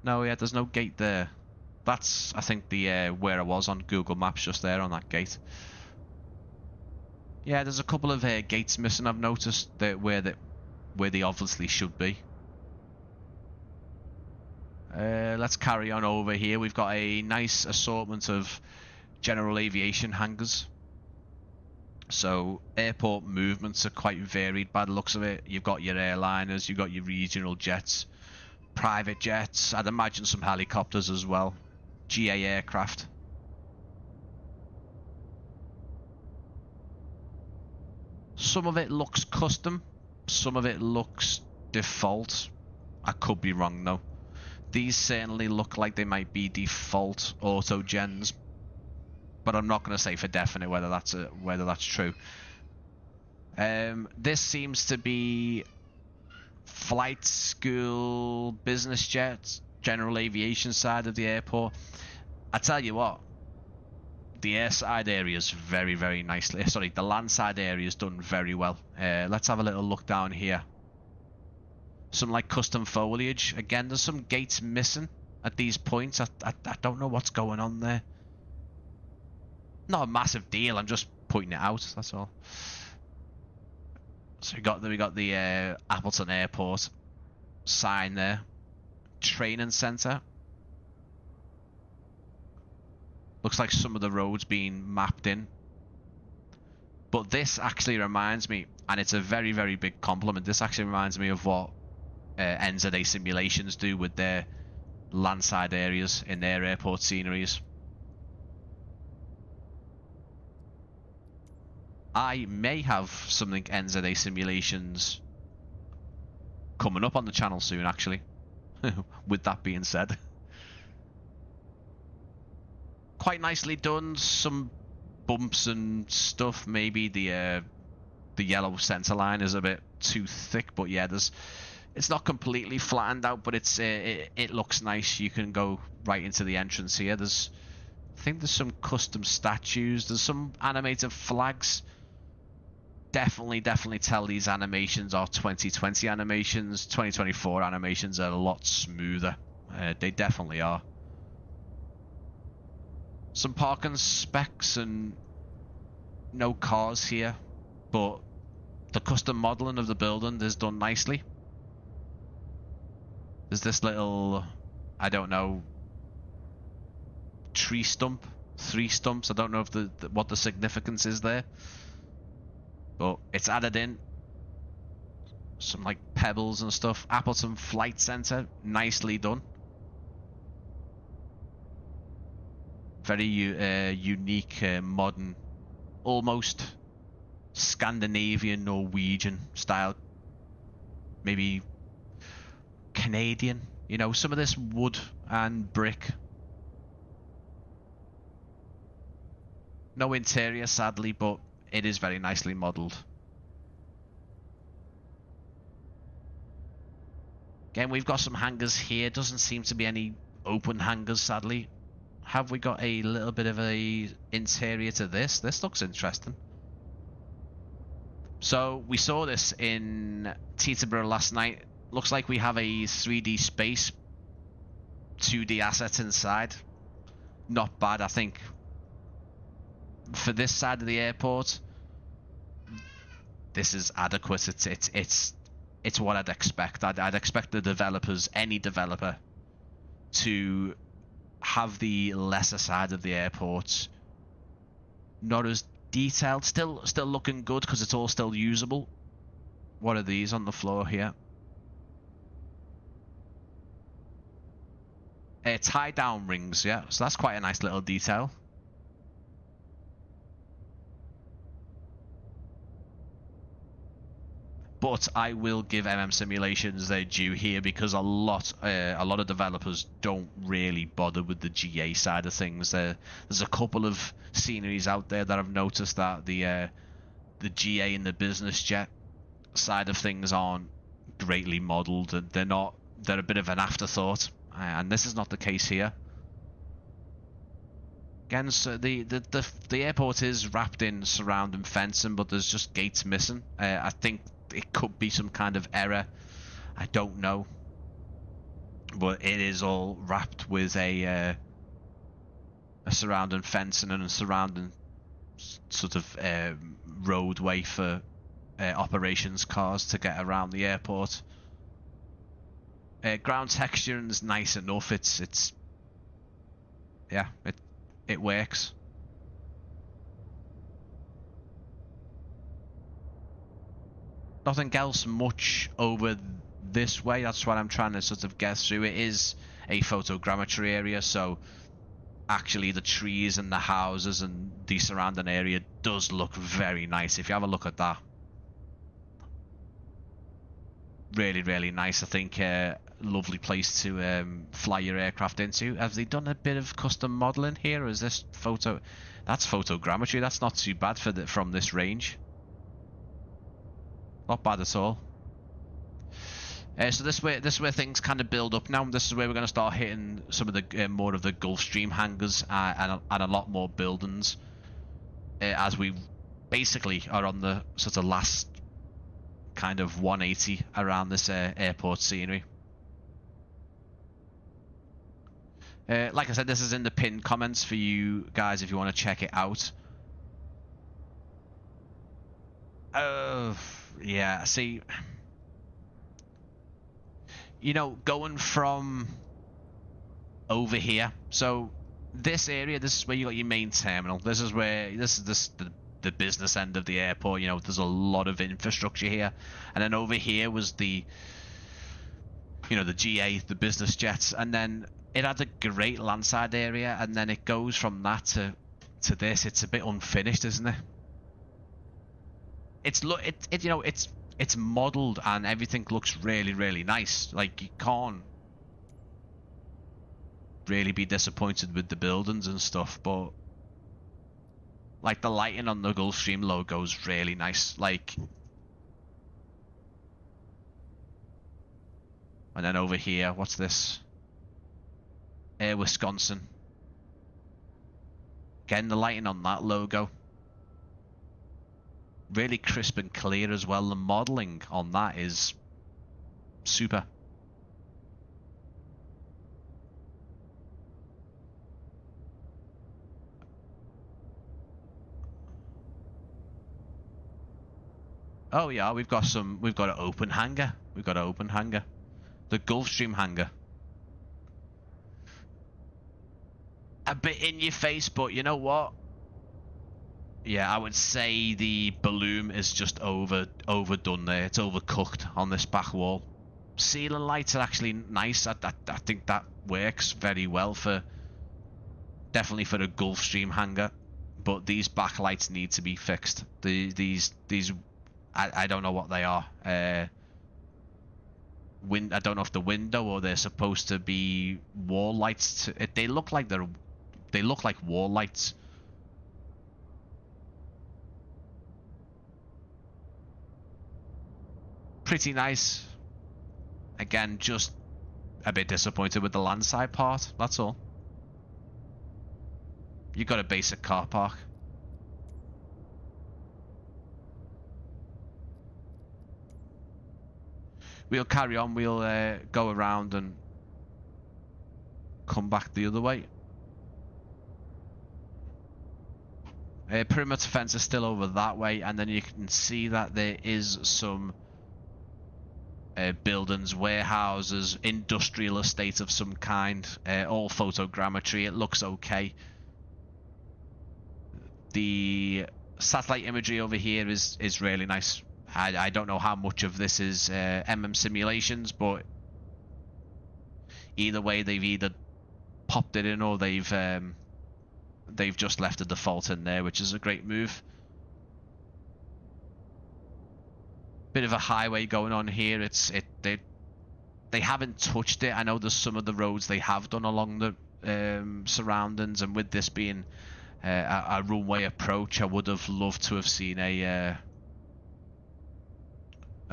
No, yeah, there's no gate there. That's, I think, the where I was on Google Maps, just there on that gate. Yeah, there's a couple of gates missing, I've noticed, where they obviously should be. Let's carry on over here. We've got a nice assortment of general aviation hangars. So airport movements are quite varied by the looks of it. You've got your airliners, you've got your regional jets, private jets, I'd imagine some helicopters as well, GA aircraft. Some of it looks custom, some of it looks default. I could be wrong though. These certainly look like they might be default auto gens, but I'm not going to say for definite whether that's true. This seems to be flight school, business jets, general aviation side of the airport. I tell you what, the airside area is very, very nicely. Sorry, the landside area is done very well. Let's have a little look down here. Some like custom foliage. Again, there's some gates missing at these points. I don't know what's going on there. Not a massive deal. I'm just pointing it out. That's all. So we got the Appleton Airport sign there. Training center. Looks like some of the roads being mapped in. But this actually reminds me, and it's a very, very big compliment, this actually reminds me of what NZA Simulations do with their landside areas in their airport sceneries. I may have something NZA Simulations coming up on the channel soon, actually. With that being said. Quite nicely done. Some bumps and stuff. Maybe the yellow center line is a bit too thick, but yeah, it's not completely flattened out, but it looks nice. You can go right into the entrance here. I think there's some custom statues. There's some animated flags. Definitely tell these animations are 2020 animations. 2024 animations are a lot smoother. They definitely are. Some parking specs and no cars here, but the custom modeling of the building is done nicely. There's this little, I don't know, tree stump, 3 stumps. I don't know if what the significance is there, but it's added in. Some like pebbles and stuff. Appleton Flight Center, nicely done. Very unique, modern, almost Scandinavian, Norwegian style. Maybe Canadian. You know, some of this wood and brick. No interior, sadly, but it is very nicely modelled. Again, we've got some hangars here. Doesn't seem to be any open hangars, sadly. Have we got a little bit of a interior to this? This looks interesting. So we saw this in Teterboro last night. Looks like we have a 3D space, 2D assets inside. Not bad, I think. For this side of the airport, this is adequate. It's what I'd expect. I'd expect the developers, any developer, to have the lesser side of the airport not as detailed, still looking good because it's all still usable. What are these on the floor here? Tie down rings, yeah, so that's quite a nice little detail. But I will give Simulations their due here, because a lot of developers don't really bother with the GA side of things. There's a couple of sceneries out there that I've noticed that the GA and the business jet side of things aren't greatly modelled, and they're a bit of an afterthought, and this is not the case here. Again, so the airport is wrapped in surrounding fencing, but there's just gates missing. I think it could be some kind of error. I don't know. But it is all wrapped with a surrounding fencing and a surrounding sort of roadway for operations cars to get around the airport. Ground texturing is nice enough. It works. Nothing else much over this way. That's what I'm trying to sort of get through. It is a photogrammetry area, so actually the trees and the houses and the surrounding area does look very nice. If you have a look at that, really nice. I think lovely place to fly your aircraft into. Have they done a bit of custom modeling here, or is this photo? That's photogrammetry. That's not too bad from this range. Not bad at all. So this is where things kind of build up now. This is where we're going to start hitting some of the more of the Gulfstream hangars and a lot more buildings as we basically are on the sort of last kind of 180 around this airport scenery. Like I said, this is in the pinned comments for you guys if you want to check it out. Yeah, see, you know, going from over here, so this area, this is where you got your main terminal. This is where the business end of the airport. You know, there's a lot of infrastructure here, and then over here was the, you know, the GA, the business jets, and then it had a great landside area, and then it goes from that to this. It's a bit unfinished, isn't it? You know, it's modeled and everything looks really, really nice. Like, you can't really be disappointed with the buildings and stuff, but like the lighting on the Gulfstream logo is really nice. Like, and then over here, what's this? Air Wisconsin. Again, the lighting on that logo, really crisp and clear as well. The modeling on that is super. Oh yeah, we've got an open hangar. We've got an open hangar. The Gulfstream hangar. A bit in your face, but you know what? Yeah, I would say the balloon is just overdone there. It's overcooked on this back wall. Ceiling lights are actually nice. I think that works very well definitely for a Gulfstream hangar. But these backlights need to be fixed. These I don't know what they are. I don't know if the window or they're supposed to be wall lights. They look like wall lights. Pretty nice. Again, just a bit disappointed with the landside part, that's all. You got a basic car park. We'll carry on, we'll go around and come back the other way. Perimeter fence is still over that way, and then you can see that there is some buildings, warehouses, industrial estate of some kind, all photogrammetry. It looks okay. The satellite imagery over here is really nice. I don't know how much of this is simulations, but either way, they've either popped it in or they've just left a default in there, which is a great move. Bit of a highway going on here. They haven't touched it. I know there's some of the roads they have done along the surroundings, and with this being a runway approach, I would have loved to have seen a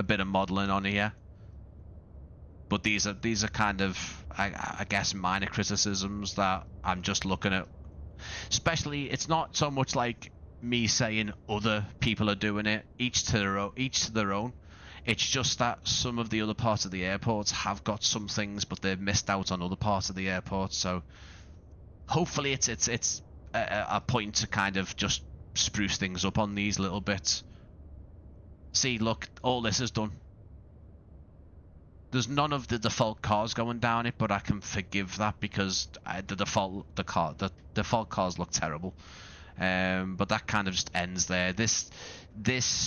bit of modeling on here. But these are kind of I guess minor criticisms that I'm just looking at. Especially, it's not so much like me saying other people are doing it, each to their own. It's just that some of the other parts of the airports have got some things, but they've missed out on other parts of the airport. So hopefully it's a point to kind of just spruce things up on these little bits. See, look, all this is done. There's none of the default cars going down it, but I can forgive that because the default cars look terrible. But that kind of just ends there. This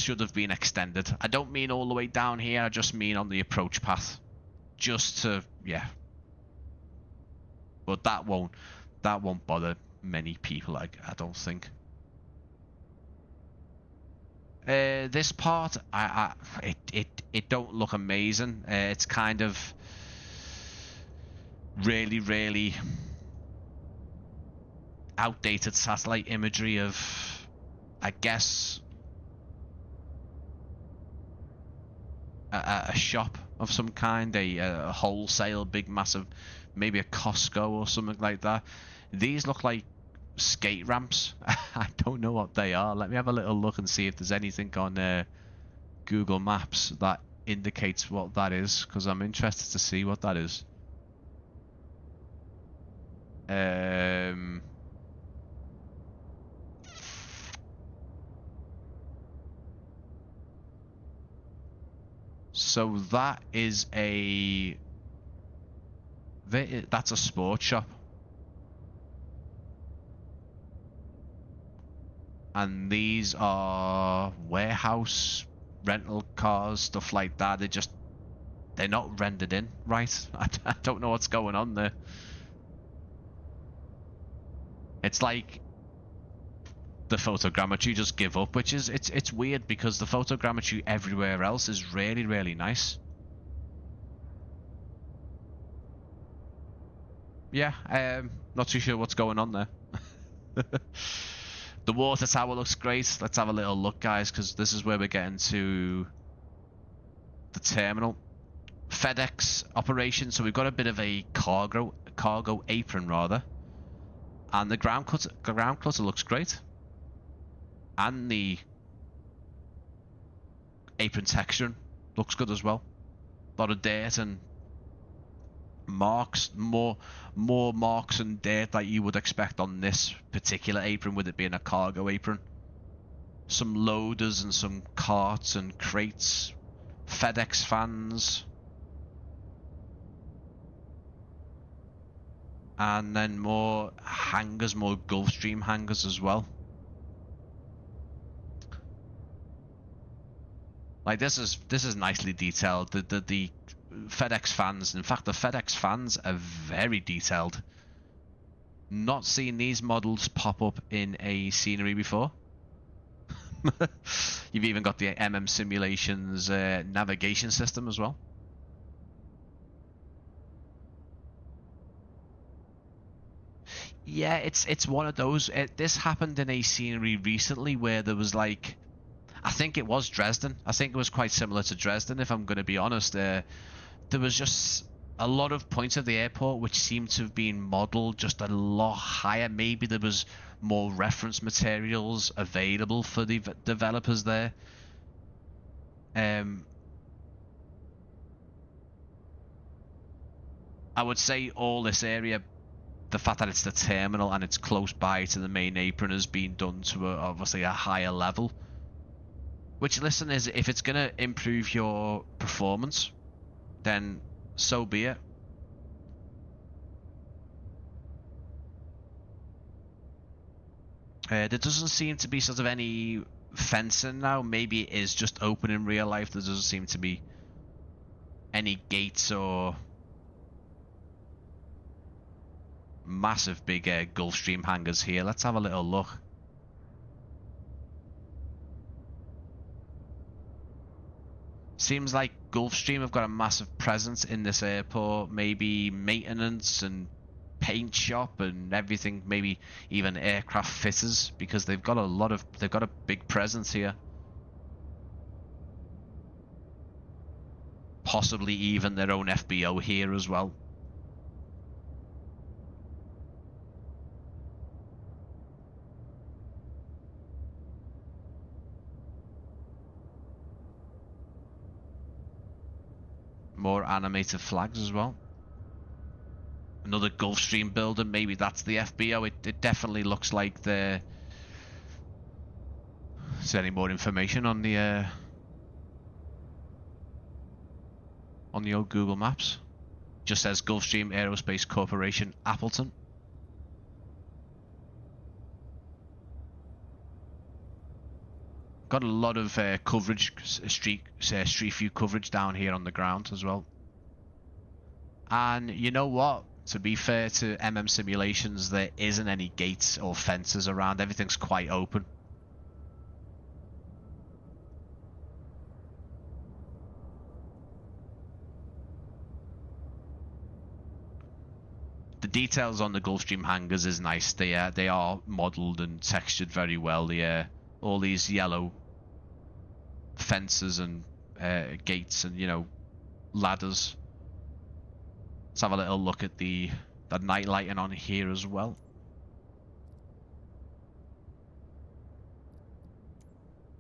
should have been extended. I don't mean all the way down here. I just mean on the approach path, just to, yeah. But that won't bother many people. I don't think. This part, it don't look amazing. It's kind of really outdated satellite imagery of, I guess, a shop of some kind, a wholesale, big, massive, maybe a Costco or something like that. These look like skate ramps. I don't know what they are. Let me have a little look and see if there's anything on Google Maps that indicates what that is, because I'm interested to see what that is. So that is that's a sports shop. And these are warehouse rental cars, stuff like that. They're not rendered in right. I don't know what's going on there. It's like the photogrammetry just give up, which is it's weird because the photogrammetry everywhere else is really, really nice. Yeah, not too sure what's going on there. The water tower looks great. Let's have a little look, guys, because this is where we're getting to the terminal. FedEx operation. So we've got a bit of a cargo apron rather, and the ground clutter looks great, and the apron texture looks good as well. A lot of dirt and marks, more marks and dirt that you would expect on this particular apron, with it being a cargo apron. Some loaders and some carts and crates, FedEx fans, and then more hangers, more Gulfstream hangers as well. Like this is nicely detailed. The FedEx fans, in fact the FedEx fans are very detailed. Not seen these models pop up in a scenery before. You've even got the Simulations navigation system as well. Yeah, it's one of those. This happened in a scenery recently where there was like, I think it was Dresden. I think it was quite similar to Dresden, if I'm going to be honest. There was just a lot of points of the airport which seemed to have been modeled just a lot higher. Maybe there was more reference materials available for the developers there. I would say all this area, the fact that it's the terminal and it's close by to the main apron, has been done to obviously a higher level. Which, listen, is if it's going to improve your performance, then so be it. There doesn't seem to be sort of any fencing now. Maybe it is just open in real life. There doesn't seem to be any gates or massive big Gulfstream hangars here. Let's have a little look. Seems like Gulfstream have got a massive presence in this airport. Maybe maintenance and paint shop and everything. Maybe even aircraft fitters, because they've got a big presence here. Possibly even their own FBO here as well. More animated flags as well. Another Gulfstream building, maybe that's the FBO. It definitely looks like the... Is there any more information on the old Google Maps? Just says Gulfstream Aerospace Corporation, Appleton. Got a lot of coverage, street view coverage down here on the ground as well. And you know what? To be fair to Simulations, there isn't any gates or fences around. Everything's quite open. The details on the Gulfstream hangars is nice. They are modelled and textured very well. All these yellow fences and gates and, you know, ladders. Let's have a little look at the night lighting on here as well.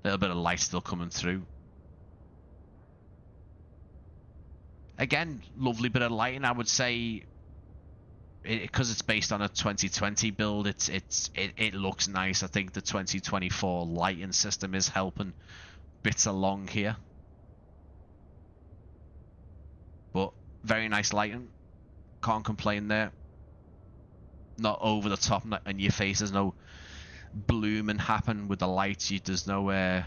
A little bit of light still coming through. Again, lovely bit of lighting. I would say, because it's based on a 2020 build, it looks nice. I think the 2024 lighting system is helping bits along here. But very nice lighting. Can't complain there. Not over the top, not in your face. There's no blooming happen with the lights. There's no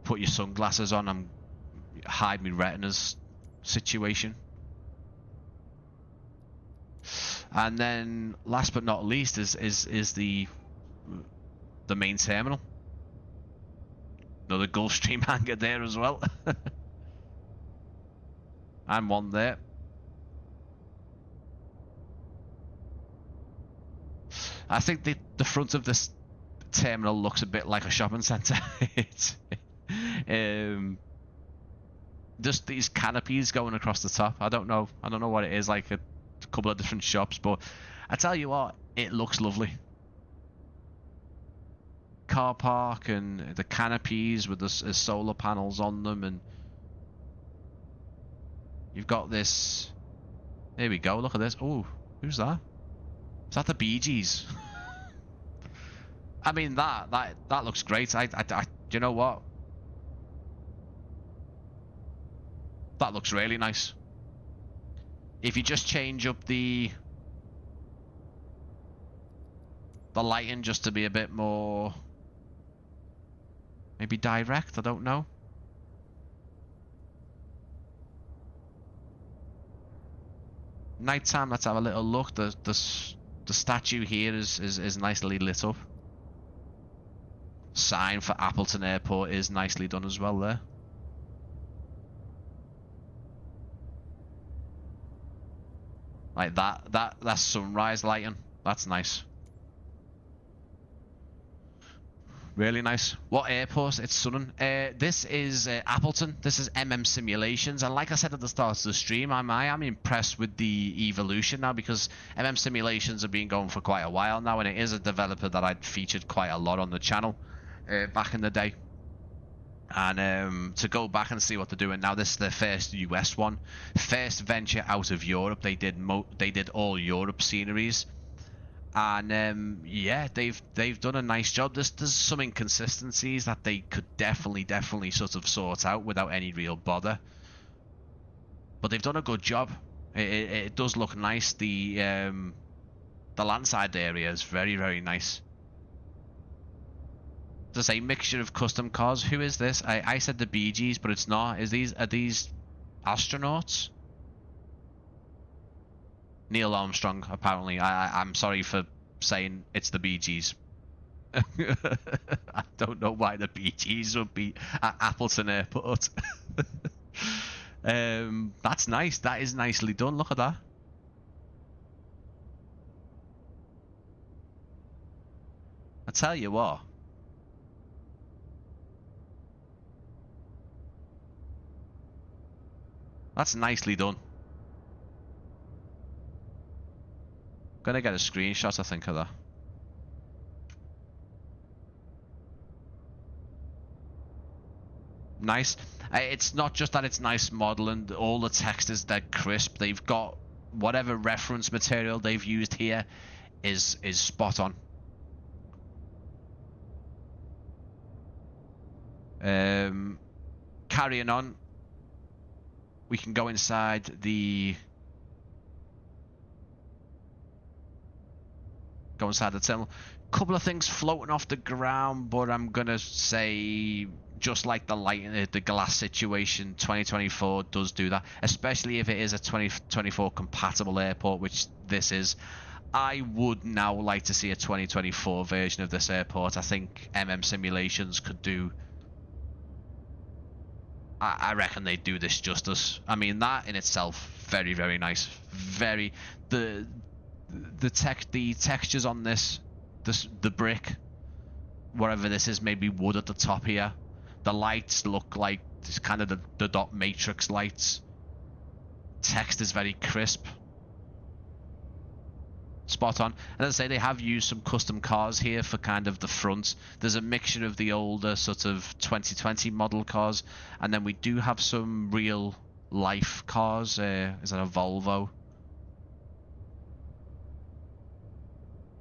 put your sunglasses on and hide me retinas situation. And then last but not least is the main terminal. Another Gulfstream hangar there as well. And one there. I think the front of this terminal looks a bit like a shopping centre. It's just these canopies going across the top. I don't know what it is, like a couple of different shops, but I tell you what, it looks lovely. Car park and the canopies with the solar panels on them, and you've got this. There we go. Look at this. Oh, who's that? Is that the Bee Gees? I mean, that looks great. You know what? That looks really nice. If you just change up the lighting just to be a bit more, maybe direct, I don't know. Nighttime, let's have a little look. The statue here is nicely lit up. Sign for Appleton Airport is nicely done as well there. Like that's sunrise lighting. That's nice. Really nice. What airport? It's stunning. This is Appleton. This is Simulations, and like I said at the start of the stream, I am impressed with the evolution now, because Simulations have been going for quite a while now, and it is a developer that I'd featured quite a lot on the channel back in the day. And to go back and see what they're doing now, this is their first US one, first venture out of Europe. They did all Europe sceneries. And yeah, they've done a nice job. There's some inconsistencies that they could definitely sort of sort out without any real bother. But they've done a good job. It does look nice. The landside area is very nice. There's a mixture of custom cars. Who is this? I said the Bee Gees, but it's not. Are these astronauts? Neil Armstrong, apparently. I'm sorry for saying it's the Bee Gees. I don't know why the Bee Gees would be at Appleton Airport. That's nice. That is nicely done. Look at that. I tell you what. That's nicely done. Gonna get a screenshot, I think, of that. Nice. It's not just that it's nice modeling. All the text is dead crisp. They've got whatever reference material they've used here is spot on. Carrying on. We can go inside the terminal. Couple of things floating off the ground, but I'm gonna say, just like the light, the glass situation, 2024 does do that, especially if it is a 2024 compatible airport, which this is. I would now like to see a 2024 version of this airport. I think Simulations could do. I reckon they do this justice. I mean, that in itself, very nice. Very the textures on this, the brick, whatever this is, maybe wood at the top here, The lights look like this kind of the dot matrix lights. Text is very crisp. Spot on. And as I say, they have used some custom cars here for kind of the front. There's a mixture of the older sort of 2020 model cars, and then we do have some real life cars. Is that a Volvo?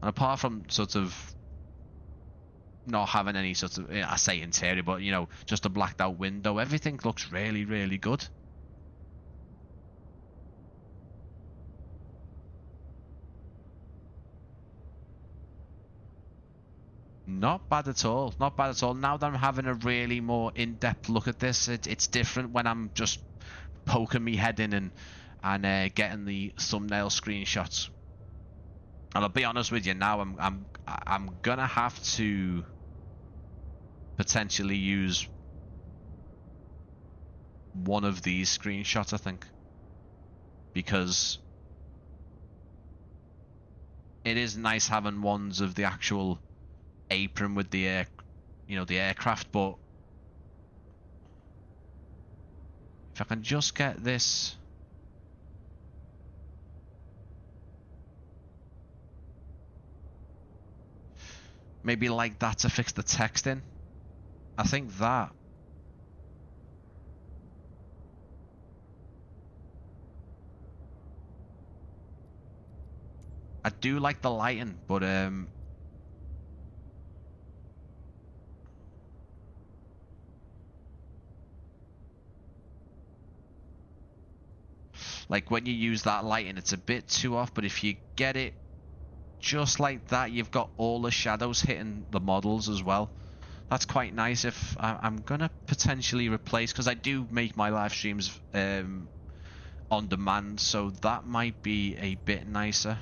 And apart from sort of not having any sort of, I say interior, but you know, just a blacked out window, everything looks really, really good. Not bad at all. Not bad at all. Now that I'm having a really more in-depth look at this, it's different when I'm just poking me head in and getting the thumbnail screenshots. And I'll be honest with you now, I'm gonna have to potentially use one of these screenshots, I think, because it is nice having ones of the actual apron with the air, you know, the aircraft. But if I can just get this, maybe like that to fix the text in, I think that. I do like the lighting, but like when you use that lighting, it's a bit too off. But if you get it just like that, you've got all the shadows hitting the models as well. That's quite nice. If I'm gonna potentially replace, because I do make my live streams on demand, so that might be a bit nicer.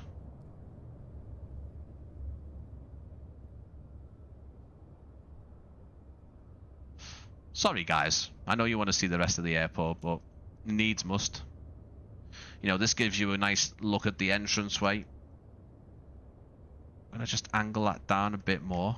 Sorry guys, I know you want to see the rest of the airport, but needs must. You know, this gives you a nice look at the entranceway. I'm gonna just angle that down a bit more.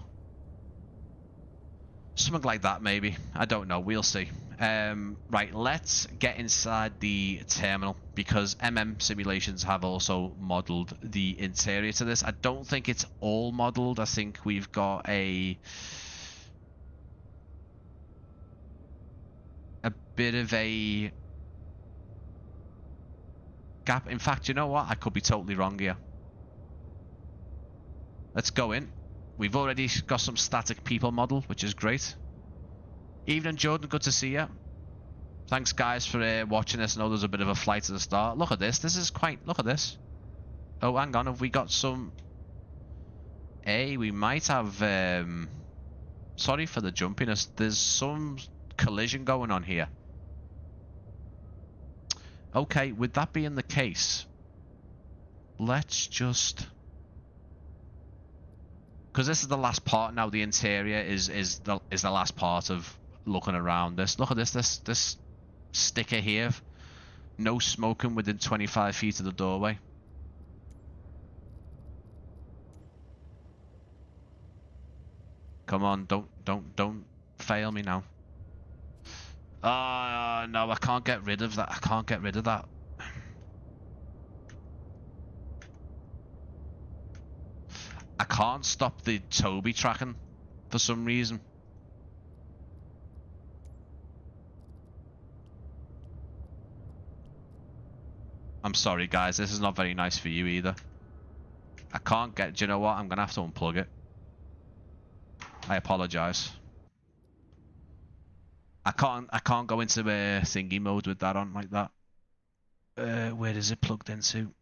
Something like that, maybe. I don't know. We'll see. Right, let's get inside the terminal, because Simulations have also modeled the interior to this. I don't think it's all modeled. I think we've got a bit of a gap. In fact, you know what? I could be totally wrong here. Let's go in. We've already got some static people model, which is great. Evening, Jordan. Good to see you. Thanks, guys, for watching this. I know there's a bit of a flight at the start. Look at this. This is quite... Look at this. Oh, hang on. Have we got some... Hey, we might have... Sorry for the jumpiness. There's some collision going on here. Okay, with that being the case, let's just... Because this is the last part now. The interior is the last part of looking around this. Look at this sticker here. No smoking within 25 feet of the doorway. Come on, don't fail me now. No, I can't get rid of that. I can't get rid of that. I can't stop the Toby tracking for some reason. I'm sorry, guys. This is not very nice for you either. I can't get... Do you know what? I'm going to have to unplug it. I apologize. I can't go into thingy mode with that on like that. Where is it plugged into?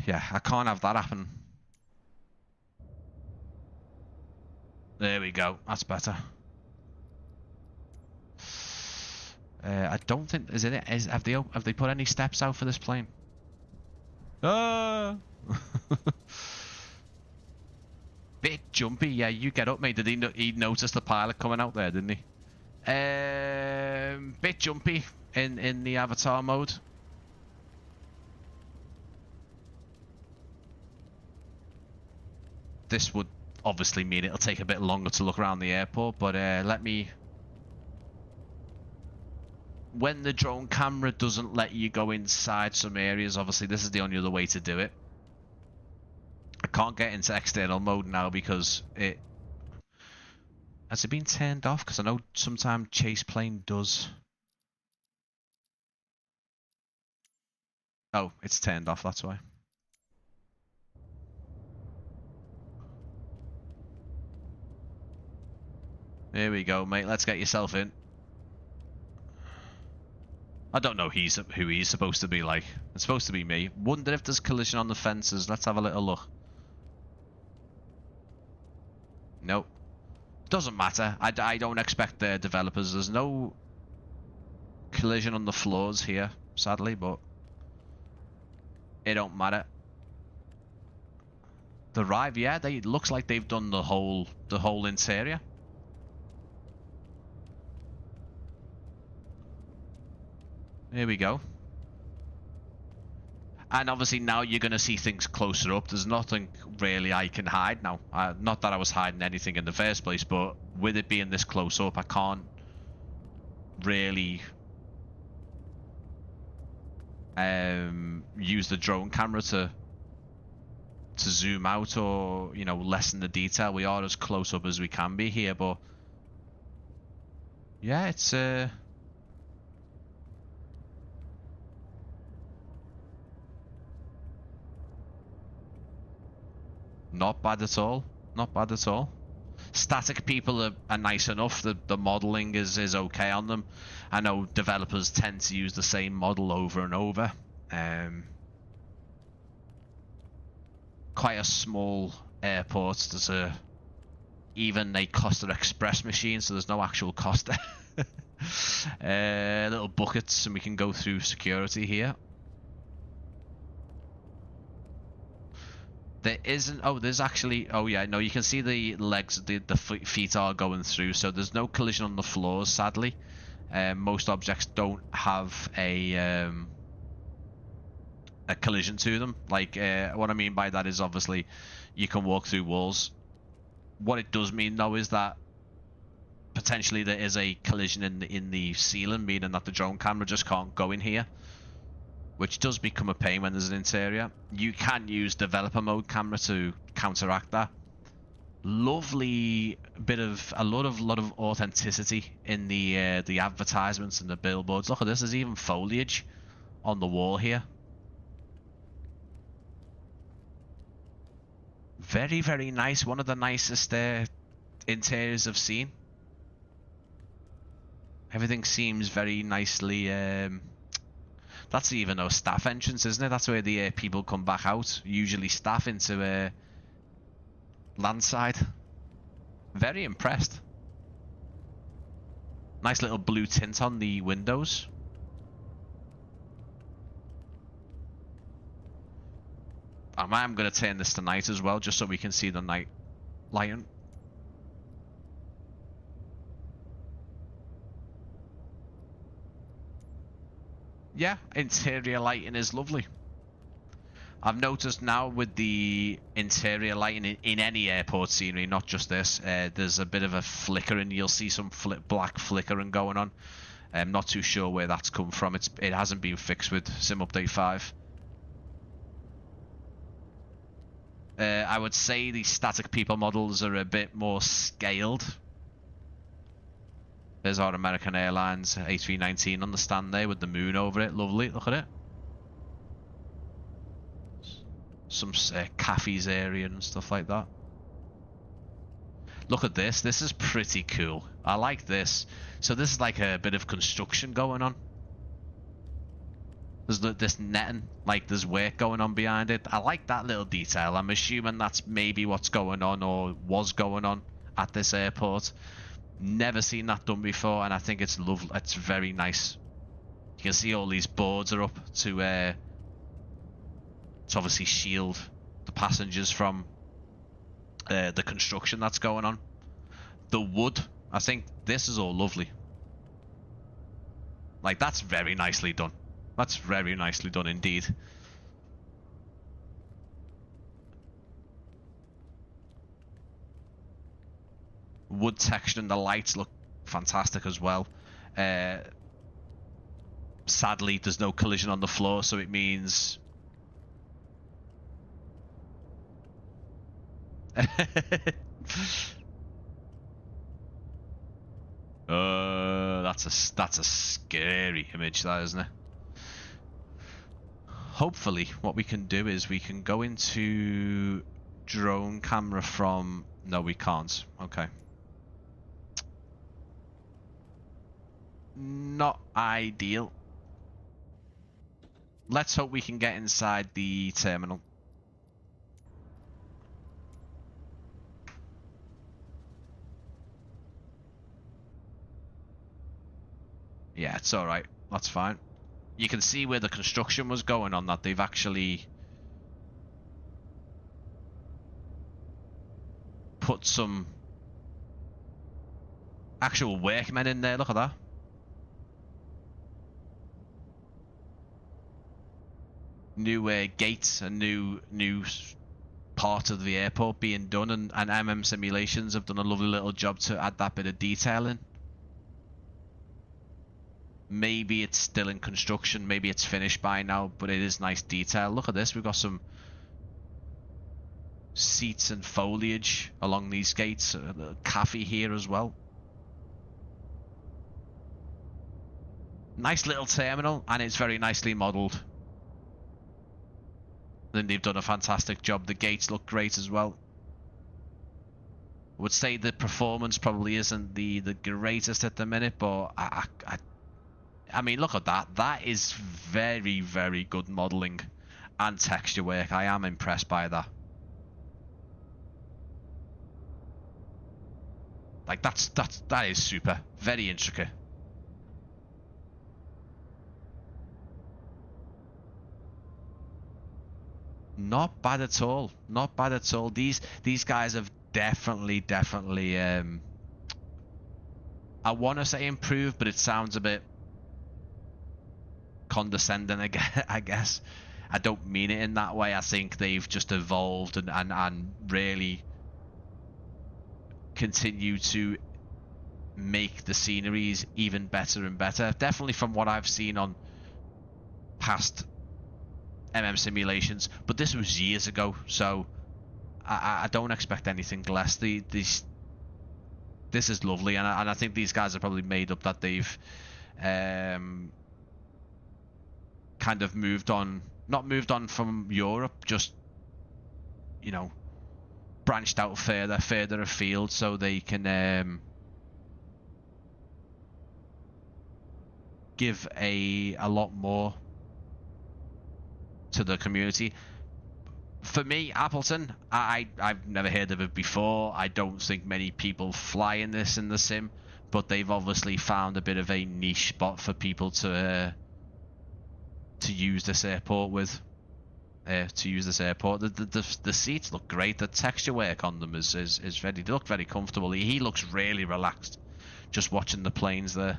Yeah, I can't have that happen. There we go. That's better. I don't think have they put any steps out for this plane? Ah! Bit jumpy. Yeah, you get up, mate. Did he notice the pilot coming out there? Didn't he? Bit jumpy in the avatar mode. This would obviously mean it'll take a bit longer to look around the airport, but let me... When the drone camera doesn't let you go inside some areas, obviously this is the only other way to do it. I can't get into external mode now because it... Has it been turned off? Because I know sometimes chase plane does. Oh, it's turned off, that's why. Here we go, mate. Let's get yourself in. I don't know who he's supposed to be like. It's supposed to be me. Wonder if there's collision on the fences. Let's have a little look. Nope. Doesn't matter. I don't expect the developers. There's no collision on the floors here, sadly, but it don't matter. The Rive, yeah, it looks like they've done the whole interior. Here we go. And obviously now you're going to see things closer up. There's nothing really I can hide now. Not that I was hiding anything in the first place, but with it being this close up, I can't really use the drone camera to zoom out or, you know, lessen the detail. We are as close up as we can be here, but yeah, it's not bad at all. Not bad at all. Static people are nice enough. The modeling is okay on them. I know developers tend to use the same model over and over. Quite a small airport. There's even a Costa Express machine, so there's no actual Costa. Little buckets, and we can go through security here. There isn't. Oh, there's actually. Oh yeah, no. You can see the legs. The feet are going through. So there's no collision on the floors. Sadly, most objects don't have a collision to them. Like what I mean by that is obviously you can walk through walls. What it does mean though is that potentially there is a collision in the ceiling, meaning that the drone camera just can't go in here, which does become a pain when there's an interior. You can use developer mode camera to counteract that. Lovely bit of a lot of authenticity in the advertisements and the billboards. Look at this. There's even foliage on the wall here. Very, very nice. One of the nicest interiors I've seen. Everything seems very nicely. That's even a staff entrance, isn't it? That's where the people come back out. Usually staff into landside. Very impressed. Nice little blue tint on the windows. I'm going to turn this to night as well, just so we can see the night lighting. Yeah, interior lighting is lovely. I've noticed now with the interior lighting in any airport scenery, not just this, there's a bit of a flickering. You'll see some black flickering going on. I'm not too sure where that's come from. It hasn't been fixed with Sim Update 5. I would say the static people models are a bit more scaled. There's our American Airlines A319 on the stand there with the moon over it. Lovely. Look at it. Some cafes area and stuff like that. Look at this. This is pretty cool. I like this. So this is like a bit of construction going on. There's this netting, like there's work going on behind it. I like that little detail. I'm assuming that's maybe what's going on or was going on at this airport. Never seen that done before, and I think it's lovely. It's very nice. You can see all these boards are up to obviously shield the passengers from the construction that's going on. The wood, I think this is all lovely. Like, that's very nicely done. That's very nicely done indeed. Wood texture and the lights look fantastic as well. Sadly, there's no collision on the floor, so it means... that's a scary image, that, isn't it? Hopefully, what we can do is we can go into drone camera from... No, we can't. Okay. Not ideal. Let's hope we can get inside the terminal. Yeah, it's alright. That's fine. You can see where the construction was going on that. They've actually put some actual workmen in there. Look at that. New gates, a new part of the airport being done, and MM Simulations have done a lovely little job to add that bit of detail in. Maybe it's still in construction, maybe it's finished by now, but it is nice detail. Look at this, we've got some seats and foliage along these gates, a little cafe here as well. Nice little terminal, and it's very nicely modelled. Then they've done a fantastic job. The gates look great as well. I would say the performance probably isn't the greatest at the minute, but I mean, look at that. That is very, very good modelling and texture work. I am impressed by that. Like, that is super. Very intricate. Not bad at all. Not bad at all. These guys have definitely I want to say improved, but it sounds a bit condescending, I guess. I don't mean it in that way. I think they've just evolved and really continue to make the sceneries even better and better. Definitely from what I've seen on past MM Simulations, but this was years ago, so I don't expect anything less. This is lovely, and I think these guys are probably made up that they've kind of moved on, not moved on from Europe, just, you know, branched out further afield, so they can give a lot more to the community. For me, Appleton, I've never heard of it before. I don't think many people fly in this in the sim, but they've obviously found a bit of a niche spot for people to use this airport with. The seats look great. The texture work on them is very. They look very comfortable. He looks really relaxed, just watching the planes there.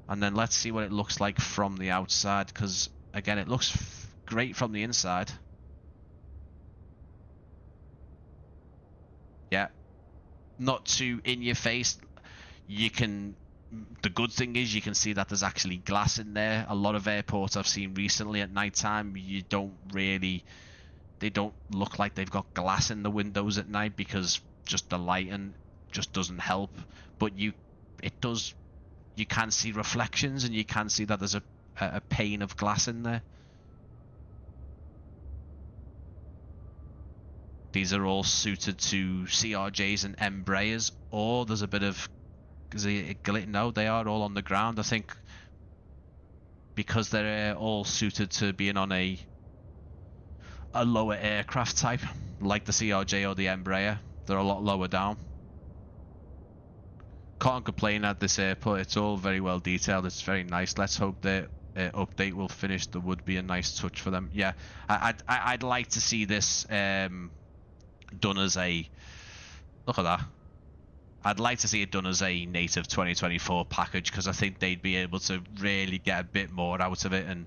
And then let's see what it looks like from the outside, because again, it looks great from the inside. Yeah, not too in your face. The good thing is you can see that there's actually glass in there. A lot of airports I've seen recently at night time, they don't look like they've got glass in the windows at night, because just the lighting just doesn't help. But you can see reflections, and you can see that there's a pane of glass in there. These are all suited to CRJs and Embraers, or there's a bit of... No, they are all on the ground. I think because they're all suited to being on a lower aircraft type, like the CRJ or the Embraer. They're a lot lower down. Can't complain at this airport. It's all very well detailed. It's very nice. Let's hope the update will finish. There would be a nice touch for them. Yeah, I'd like to see this done as a... Look at that. I'd like to see it done as a native 2024 package, because I think they'd be able to really get a bit more out of it, and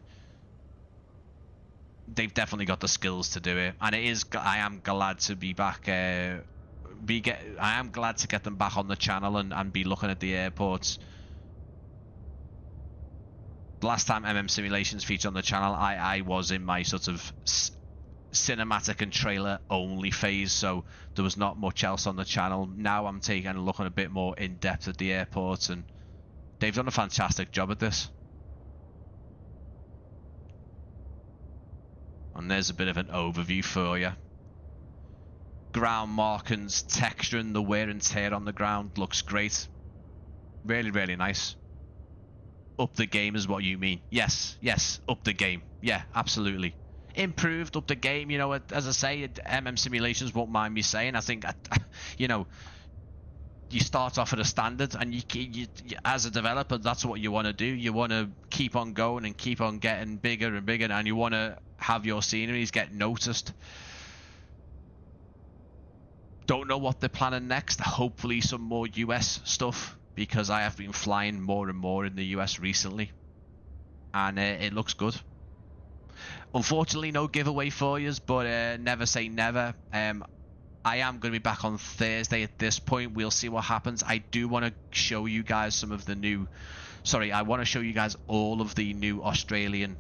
they've definitely got the skills to do it. And it is, I am glad to be back. I am glad to get them back on the channel and be looking at the airports. The last time Simulations featured on the channel, I was in my sort of cinematic and trailer only phase, so there was not much else on the channel. Now I'm taking a look at a bit more in depth at the airports, and they've done a fantastic job at this. And there's a bit of an overview for you. Ground markings, texture, and the wear and tear on the ground looks great. Really, really nice. Up the game is what you mean. Yes, up the game. Yeah, absolutely. Improved, up the game, you know, as I say, Simulations won't mind me saying. I think, you know, you start off at a standard, and you as a developer, that's what you want to do. You want to keep on going and keep on getting bigger and bigger, and you want to have your sceneries get noticed. Don't know what they're planning next. Hopefully some more US stuff, because I have been flying more and more in the US recently, and it looks good. Unfortunately, no giveaway for you, but never say never. I am going to be back on Thursday at this point. We'll see what happens. I do want to show you guys some of the new... Sorry, I want to show you guys all of the new Australian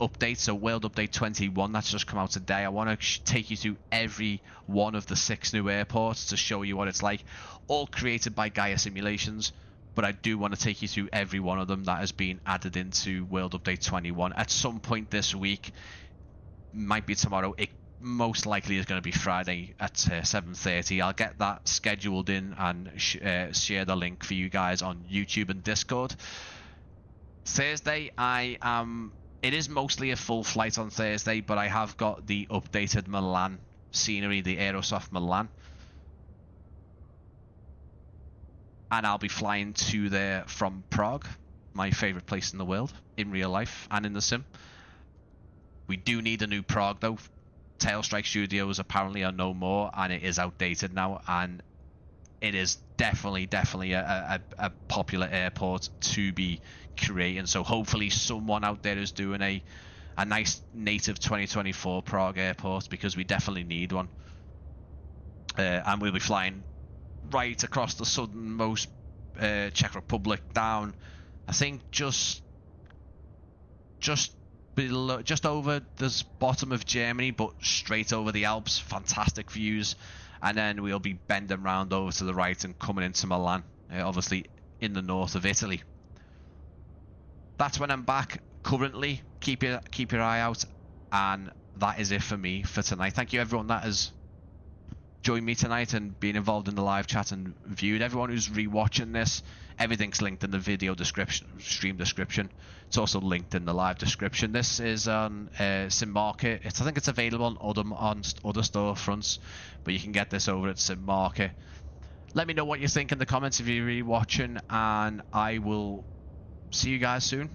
updates. So World Update 21, that's just come out today. I want to take you through every one of the 6 new airports to show you what it's like. All created by Gaia Simulations. But I do want to take you through every one of them that has been added into World Update 21 at some point this week. Might be tomorrow. It most likely is going to be Friday at 7:30. I'll get that scheduled in and share the link for you guys on YouTube and Discord. Thursday, it is mostly a full flight on Thursday, but I have got the updated Milan scenery, the Aerosoft Milan. And I'll be flying to there from Prague, my favorite place in the world, in real life and in the sim. We do need a new Prague though. Tailstrike Studios apparently are no more, and it is outdated now, and it is definitely a popular airport to be creating. So hopefully someone out there is doing a nice native 2024 Prague airport, because we definitely need one. And we'll be flying right across the southernmost Czech Republic, down I think just below, just over the bottom of Germany, but straight over the Alps. Fantastic views. And then we'll be bending round over to the right and coming into Milan, obviously in the north of Italy. That's when I'm back currently. Keep your eye out, and that is it for me for tonight. Thank you everyone that has joined me tonight and been involved in the live chat and viewed. Everyone who's rewatching this, everything's linked in the video description, stream description. It's also linked in the live description. This is on simMarket. I think it's available on other storefronts, but you can get this over at simMarket. Let me know what you think in the comments if you're rewatching, and I will see you guys soon.